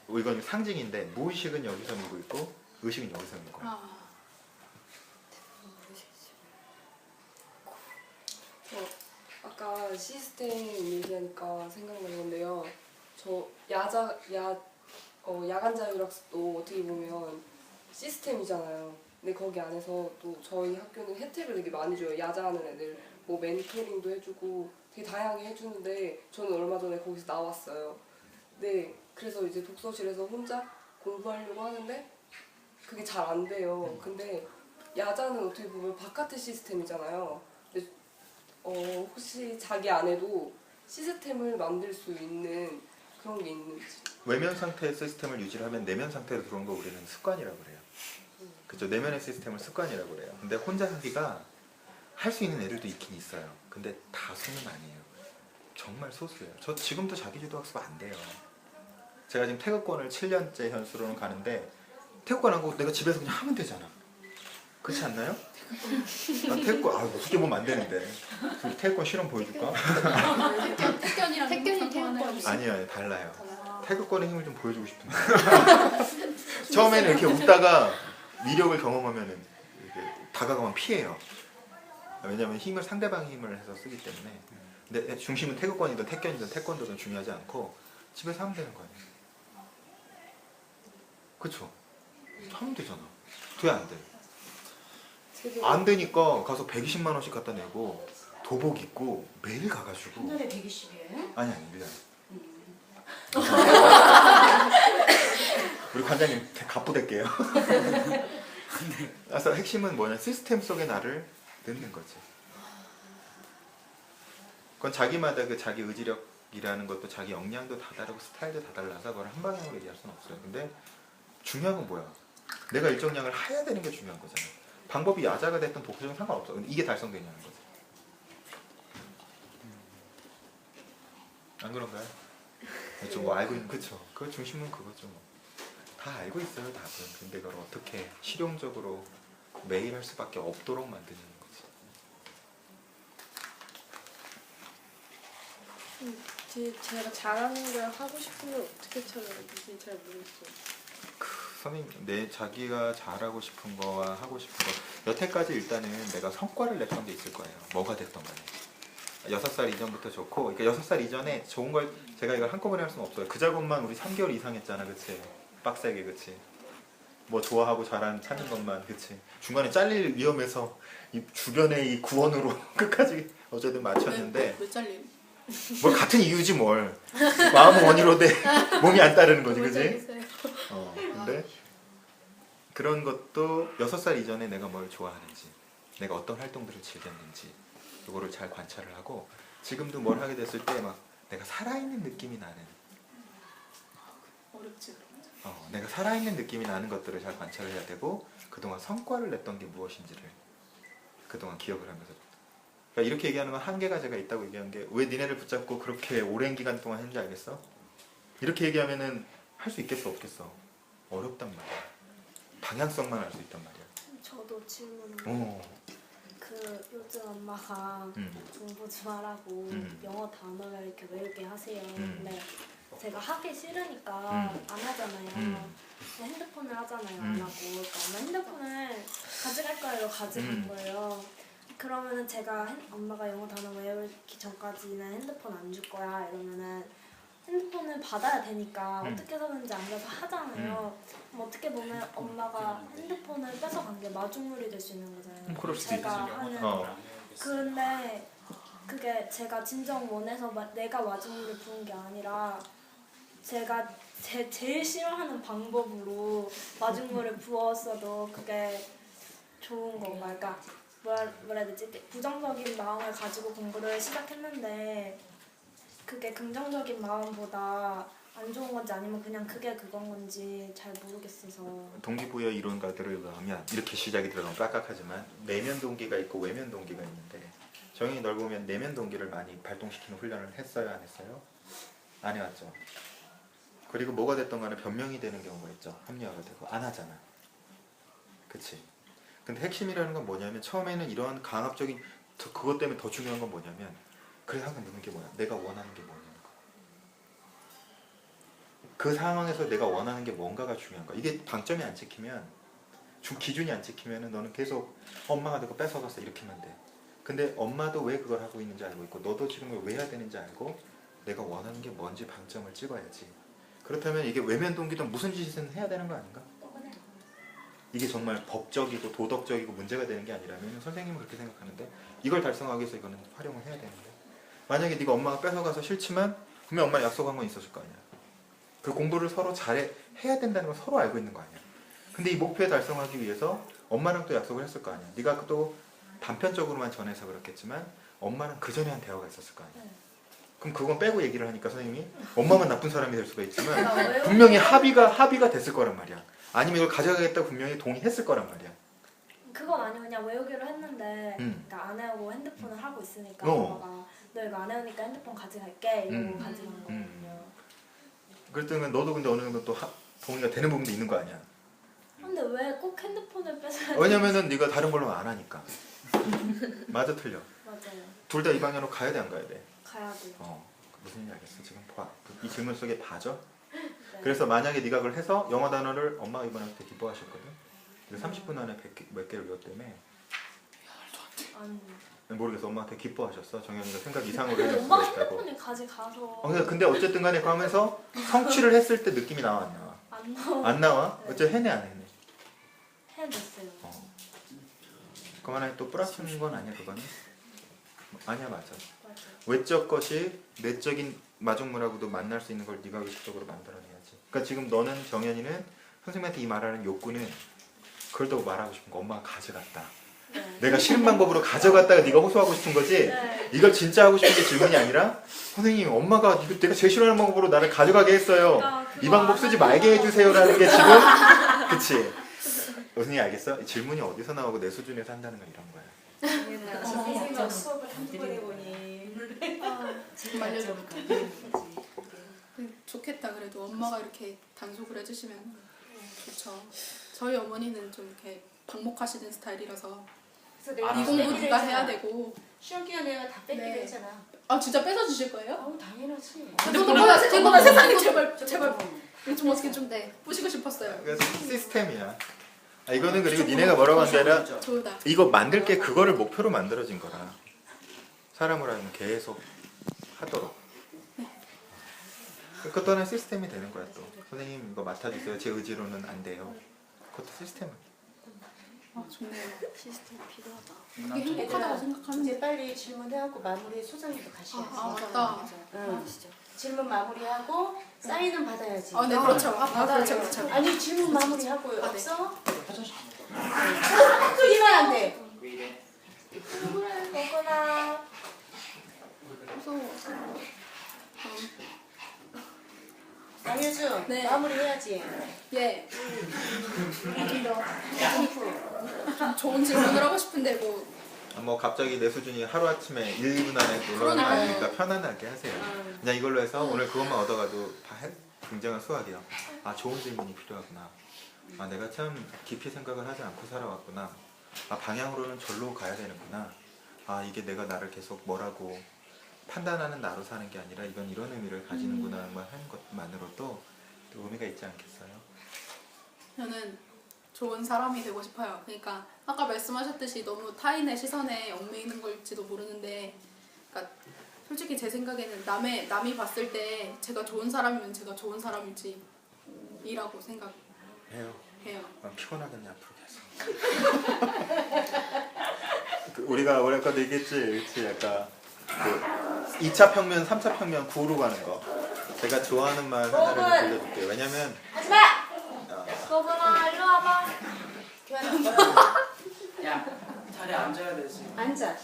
이건 상징인데 무의식은 여기서 밀고 있고 의식은 여기서 밀고 있고. 아까 시스템 얘기하니까 생각나는 건데요. 저 야간 자율학습도 어떻게 보면 시스템이잖아요. 근데 거기 안에서 또 저희 학교는 혜택을 되게 많이 줘요. 야자하는 애들 뭐 멘토링도 해주고 되게 다양하게 해주는데 저는 얼마 전에 거기서 나왔어요. 네, 그래서 이제 독서실에서 혼자 공부하려고 하는데 그게 잘 안 돼요. 근데 야자는 어떻게 보면 바깥의 시스템이잖아요. 근데 혹시 자기 안에도 시스템을 만들 수 있는 그런 게 있는지. 외면 상태의 시스템을 유지하면 내면 상태로 들어온 거 우리는 습관이라고 그래요. 그죠? 내면의 시스템을 습관이라고 그래요. 근데 혼자 하기가 할 수 있는 애들도 있긴 있어요. 근데 다수는 아니에요. 정말 소수예요. 저 지금도 자기주도 학습 안 돼요. 제가 지금 태극권을 7년째 현수로는 가는데 태극권 안 하고 내가 집에서 그냥 하면 되잖아. 그렇지 않나요? 난 태극권 어떻게 보면 안 되는데 태극권 실험 보여줄까? 택견이랑 태견이 아니요, 달라요. 태극권의 힘을 좀 보여주고 싶은데 처음에는 이렇게 웃다가 위력을 경험하면은 이렇게 다가가면 피해요. 왜냐하면 힘을 상대방의 힘을 해서 쓰기 때문에. 근데 중심은 태극권이든 택견이든 태권도든 중요하지 않고 집에서 하면 되는 거 아니에요. 그쵸? 하면 되잖아. 돼 안 돼? 안 되니까 가서 120만 원씩 갖다 내고 도복 입고 매일 가가지고. 한 달에 120이에요? 아니 1년에. 우리 관장님 갑부될게요. 그래서 핵심은 뭐냐, 시스템 속에 나를 넣는 거지. 그건 자기마다 그 자기 의지력이라는 것도 자기 역량도 다 다르고 스타일도 다 달라서 그걸 한 방향으로 얘기할 수는 없어요. 근데 중요한 건 뭐야? 내가 일정량을 해야 되는 게 중요한 거잖아. 방법이 야자가 됐든 독서는 상관없어. 근데 이게 달성되냐는 거지. 안 그런가요? 그렇죠. 뭐 알고 있는, 그쵸. 그 중심은 그거죠. 뭐. 다 알고 있어요, 답은. 근데 그걸 어떻게 실용적으로 매일 할 수밖에 없도록 만드는 거지. 제가 잘하는 걸 하고 싶으면 어떻게 찾아요? 이게 잘 모르겠어요. 선생님, 자기가 잘하고 싶은 거와 하고 싶은 거, 여태까지 일단은 내가 성과를 냈던 게 있을 거예요. 뭐가 됐던 간에. 6살 이전부터 좋고, 그러니까 6살 이전에 좋은 걸 제가 이걸 한꺼번에 할 수는 없어요. 그 작업만 우리 3개월 이상 했잖아, 그치? 빡세게, 그치? 뭐 좋아하고 찾는 것만, 그치. 중간에 잘릴 위험에서 이 주변의 이 구원으로 끝까지 어쨌든 맞췄는데 왜 잘림? 뭘 같은 이유지 뭘. 마음은 원이로 돼 몸이 안 따르는 거지, 왜 그치? 잘리세요? 근데 그런 것도 6살 이전에 내가 뭘 좋아하는지, 내가 어떤 활동들을 즐겼는지 이거를 잘 관찰을 하고, 지금도 뭘 하게 됐을 때 막 내가 살아있는 느낌이 나는, 어렵지. 내가 살아있는 느낌이 나는 것들을 잘 관찰을 해야 되고, 그동안 성과를 냈던 게 무엇인지를 그동안 기억을 하면서, 그러니까 이렇게 얘기하는 건 한계가 제가 있다고 얘기한 게, 왜 니네를 붙잡고 그렇게 오랜 기간 동안 했는지 알겠어? 이렇게 얘기하면은 할 수 있겠어 없겠어? 어렵단 말이야. 방향성만 알 수 있단 말이야. 저도 질문. 그 요즘 엄마가 공부 좀 하라고 영어 단어를 이렇게 외우게 하세요. 근데 제가 하기 싫으니까 안 하잖아요. 그냥 핸드폰을 하잖아요. 안 하고. 그러니까 엄마 핸드폰을 가져갈 거예요. 가져간 거예요. 그러면은 제가 엄마가 영어 단어 외우기 전까지는 핸드폰 안 줄 거야 이러면은 핸드폰을 받아야 되니까 어떻게 해서든지 앉아서 하잖아요. 그럼 어떻게 보면 엄마가 핸드폰을 뺏어간 게 마중물이 될 수 있는 거잖아요. 그럴 수도 제가 하는. 근데 그게 제가 진정 원해서 내가 마중물을 부은 게 아니라 제가 제일 싫어하는 방법으로 마중물을 부었어도 그게 좋은 건가. 그러니까 뭐라 해야 되지? 부정적인 마음을 가지고 공부를 시작했는데 그게 긍정적인 마음보다 안 좋은 건지 아니면 그냥 그게 그건 건지 잘 모르겠어서. 동기부여 이론가들을 의하면 이렇게 시작이 들어가면 깍깍하지만 내면 동기가 있고 외면 동기가 있는데, 정현이 널 보면 내면 동기를 많이 발동시키는 훈련을 했어요, 안 했어요? 안 해왔죠. 그리고 뭐가 됐던 간에 변명이 되는 경우가 있죠. 합리화가 되고. 안 하잖아. 그치? 근데 핵심이라는 건 뭐냐면, 처음에는 이런 강압적인, 그것 때문에 더 중요한 건 뭐냐면, 그래서 항상 묻는 게 뭐야? 내가 원하는 게 뭐냐는 거. 그 상황에서 내가 원하는 게 뭔가가 중요한 거야. 이게 방점이 안 찍히면, 기준이 안 찍히면 너는 계속 엄마가 내가 뺏어갔어 이렇게만 돼. 근데 엄마도 왜 그걸 하고 있는지 알고 있고, 너도 지금 왜 해야 되는지 알고, 내가 원하는 게 뭔지 방점을 찍어야지. 그렇다면 이게 외면 동기도 무슨 짓은 해야 되는 거 아닌가? 이게 정말 법적이고 도덕적이고 문제가 되는 게 아니라면, 선생님은 그렇게 생각하는데, 이걸 달성하기 위해서 이거는 활용을 해야 되는데, 만약에 네가 엄마가 뺏어가서 싫지만 분명 엄마는 약속한 건 있었을 거 아니야. 그 공부를 서로 해야 된다는 걸 서로 알고 있는 거 아니야. 근데 이 목표에 달성하기 위해서 엄마랑 또 약속을 했을 거 아니야. 네가 또 단편적으로만 전해서 그렇겠지만 엄마랑 그 전에 한 대화가 있었을 거 아니야. 그럼 그건 빼고 얘기를 하니까 선생님이 엄마만 나쁜 사람이 될 수가 있지만 분명히 합의가 됐을 거란 말이야. 아니면 이걸 가져가겠다고 분명히 동의했을 거란 말이야. 그건 아니고 그냥 외우기로 했는데 그러니까 안 해오고 핸드폰을 하고 있으니까 엄마가 너 이거 안 해오니까 핸드폰 가져갈게 이러고 가져간 거거든요. 그랬더니 너도 근데 어느 정도 또 동의가 되는 부분도 있는 거 아니야. 근데 왜 꼭 핸드폰을 뺏어야 돼? 왜냐면은 네가 다른 걸로 안 하니까. 맞아 틀려. 맞아요. 둘 다 이 방향으로 가야 돼 안 가야 돼? 가야 돼요. 무슨 얘기 알겠어. 지금 봐. 이 질문 속에 봐줘. 네. 그래서 만약에 네가 그걸 해서 영어 단어를 엄마가 이번에 되게 기뻐하셨거든. 그래서 30분 안에 몇 개를 외웠다며. 아니. 모르겠어. 엄마한테 기뻐하셨어. 정현이가 생각 이상으로 근데 해줄 수가 엄마가 있다고. 핸드폰을 가져가서. 근데 어쨌든 간에 그거 하면서 성취를 했을 때 느낌이 나와 안 나와? 안 나와. 안 나와? 네. 어째 해내 안 해내? 해냈어요. 그만해 또 플러스는 건 아니야 그거는? 아니야 맞아. 맞아요. 외적 것이 내적인 마중물하고도 만날 수 있는 걸 네가 의식적으로 만들어내야지. 그러니까 지금 너는 정현이는 선생님한테 이 말하는 욕구는 그걸 더 말하고 싶은 거. 엄마가 가져갔다. 네. 내가 싫은 방법으로 가져갔다가 네가 호소하고 싶은 거지. 네. 이걸 진짜 하고 싶은 게 질문이 아니라 선생님 엄마가 이거 내가 제일 싫어하는 방법으로 나를 가져가게 했어요. 이 방법 쓰지 말게 해주세요라는 게 지금 그치? 무슨 얘기 알겠어? 이 질문이 어디서 나오고 내 수준에서 한다는 건 이런 거야. 선생님과 수업을 한두 번 해보니 지금 알려줘볼까? 좋겠다. 그래도 엄마가 이렇게 단속을 해주시면 좋죠. 저희 어머니는 좀 이렇게 방목하시는 스타일이라서 이 공부 누가 해야 되고. 시험 기간에 내가 다 뺏기로 네. 했잖아. 아 진짜 뺏어 주실 거예요? 당연하지. 저거만 세상에 제발 좀 어떻게 좀 보시고 싶었어요. 그래서 시스템이야. 이거는 그리고 니네가 뭐라고 한 게 아니라 좋다. 이거 만들 게 그거를 목표로 만들어진 거라. 사람을 하면 계속 하도록. 그것도 하나의 시스템이 되는 거야 또. 선생님 이거 맡아주세요. 제 의지로는 안 돼요. 그것도 시스템은. 좋네요. 시스템이 필요하다. 그게 행복하다고 생각하는 이제 빨리 질문해갖고 마무리 소장님도 가셔야지. 맞다. 응. 질문 마무리하고 사인은 받아야지. 네, 그렇죠. 그렇죠. 아니 질문 마무리하고 네. 없어? 화장실 소리만 안 돼. 왜 이래? 먹거나. 무서워. 양효주 네. 마무리해야지. 예. 좀 좋은 질문을 하고 싶은데 뭐 갑자기 내 수준이 하루아침에 1분 안에 놀러오는 거 아니니까 편안하게 하세요. 그냥 이걸로 해서 오늘 그것만 얻어가도 다 굉장한 수학이에요. 아 좋은 질문이 필요하구나. 아 내가 참 깊이 생각을 하지 않고 살아왔구나. 아 방향으로는 절로 가야 되는구나. 아 이게 내가 나를 계속 뭐라고 판단하는 나로 사는 게 아니라 이건 이런 의미를 가지는구나 하는 것만으로도 또 의미가 있지 않겠어요? 저는 좋은 사람이 되고 싶어요. 그러니까 아까 말씀하셨듯이 너무 타인의 시선에 얽매이는 걸지도 모르는데, 그러니까 솔직히 제 생각에는 남이 봤을 때 제가 좋은 사람이면 제가 좋은 사람이지 이라고 생각해요. 피곤하겠네 앞으로 계속. 우리가 아까도 얘기했지, 그렇지? 약간 그 2차 평면, 3차 평면 9로 가는 거. 제가 좋아하는 말 하나를 들려줄게요. 왜냐면 하지마. 거분아 일로 와봐. 야 자리에 앉아야 되지. 앉아.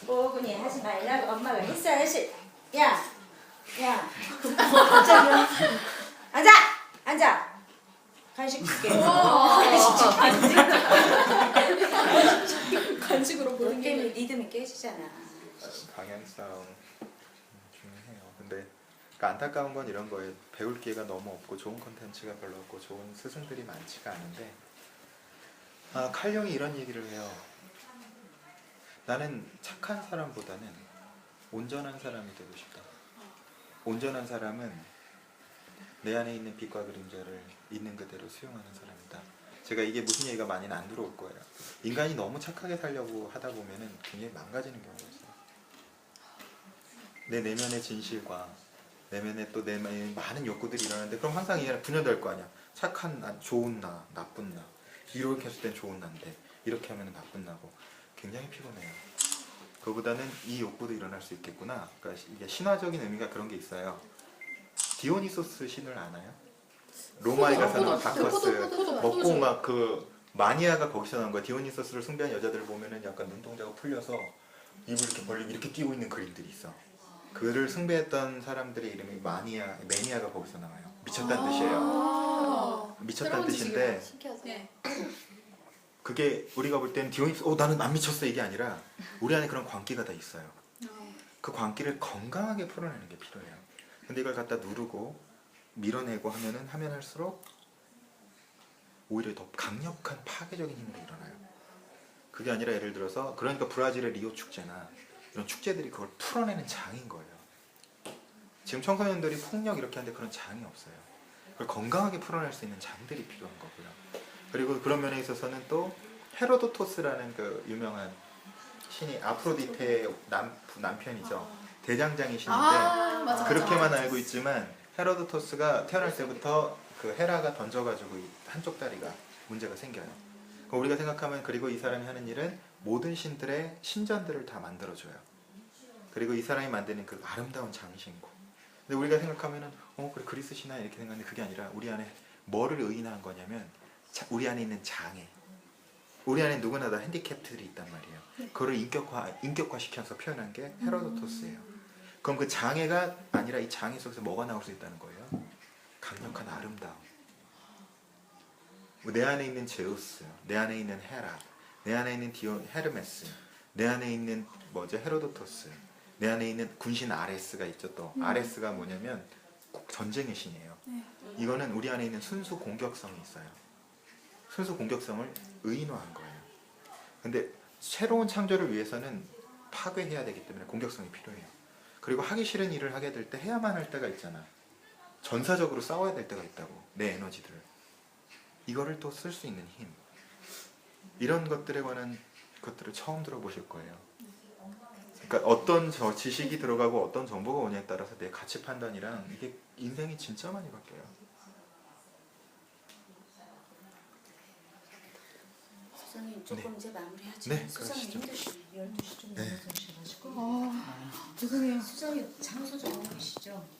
거분이 하지 말라고 엄마가 했어야지. 야. 앉아. 앉아. 간식 줄게. 간식으로 보는 게 때문에 리듬이 깨지잖아. 방향성 중요해요. 근데 그러니까 안타까운 건 이런 거예요. 배울 기회가 너무 없고 좋은 콘텐츠가 별로 없고 좋은 스승들이 많지가 않은데 칼령이 이런 얘기를 해요. 나는 착한 사람보다는 온전한 사람이 되고 싶다. 온전한 사람은 내 안에 있는 빛과 그림자를 있는 그대로 수용하는 사람이다. 제가 이게 무슨 얘기가 많이는 안 들어올 거예요. 인간이 너무 착하게 살려고 하다 보면은 굉장히 망가지는 경우가 있어요. 내 내면의 진실과 내면에 또 내면에 많은 욕구들이 일어나는데 그럼 항상 이게 분열될 거 아니야. 착한 나, 좋은 나, 나쁜 나. 이렇게 했을 땐 좋은 나인데 이렇게 하면 나쁜 나고 굉장히 피곤해요. 그거보다는 이 욕구도 일어날 수 있겠구나. 그러니까 이게 신화적인 의미가 그런 게 있어요. 디오니소스 신을 아나요? 로마에 가서는 바커스 먹고 막 그 마니아가 거기서 나온 거야. 디오니소스를 숭배한 여자들 보면은 약간 눈동자가 풀려서 입을 이렇게 벌리고 이렇게 뛰고 있는 그림들이 있어. 그를 숭배했던 사람들의 이름이 매니아가 거기서 나와요. 미쳤다는 뜻이에요. 미쳤다는 뜻인데 네. 그게 우리가 볼 땐 디오니소스 나는 안 미쳤어 이게 아니라 우리 안에 그런 광기가 다 있어요. 그 광기를 건강하게 풀어내는 게 필요해요. 근데 이걸 갖다 누르고 밀어내고 하면 할수록 오히려 더 강력한 파괴적인 힘으로 일어나요. 그게 아니라 예를 들어서 그러니까 브라질의 리오 축제나 이런 축제들이 그걸 풀어내는 장인 거예요. 지금 청소년들이 폭력 이렇게 하는데 그런 장이 없어요. 그걸 건강하게 풀어낼 수 있는 장들이 필요한 거고요. 그리고 그런 면에 있어서는 또 헤로도토스라는 그 유명한 신이 아프로디테의 남편이죠. 대장장이 신인데 맞아. 그렇게만 알고 있지만 헤로도토스가 태어날 때부터 그 헤라가 던져가지고 한쪽 다리가 문제가 생겨요. 우리가 생각하면 그리고 이 사람이 하는 일은 모든 신들의 신전들을 다 만들어줘요. 그리고 이 사람이 만드는 그 아름다운 장신구. 근데 우리가 생각하면은 그래 그리스 신화 이렇게 생각하는데 그게 아니라 우리 안에 뭐를 의인화한 거냐면 우리 안에 있는 장애. 우리 안에 누구나 다 핸디캡들이 있단 말이에요. 그거를 인격화시켜서 표현한 게 헤로도토스예요. 그럼 그 장애가 아니라 이 장애 속에서 뭐가 나올 수 있다는 거예요? 강력한 아름다움. 내 안에 있는 제우스, 내 안에 있는 헤라, 내 안에 있는 헤르메스, 내 안에 있는 헤로도토스, 내 안에 있는 군신 아레스가 있죠. 또 아레스가 뭐냐면 전쟁의 신이에요. 이거는 우리 안에 있는 순수 공격성이 있어요. 순수 공격성을 의인화한 거예요. 근데 새로운 창조를 위해서는 파괴해야 되기 때문에 공격성이 필요해요. 그리고 하기 싫은 일을 하게 될 때 해야만 할 때가 있잖아. 전사적으로 싸워야 될 때가 있다고. 내 에너지들을. 이거를 또 쓸 수 있는 힘. 이런 것들에 관한 것들을 처음 들어보실 거예요. 그러니까 어떤 지식이 들어가고 어떤 정보가 오냐에 따라서 내 가치 판단이랑 이게 인생이 진짜 많이 바뀌어요. 조금 이제 마무리하죠. 네, 수정이 그러시죠. 힘드시네. 12시 좀 네. 넘어서 오셔가지고. 죄송해요. 수정이 장소 좀 계시죠?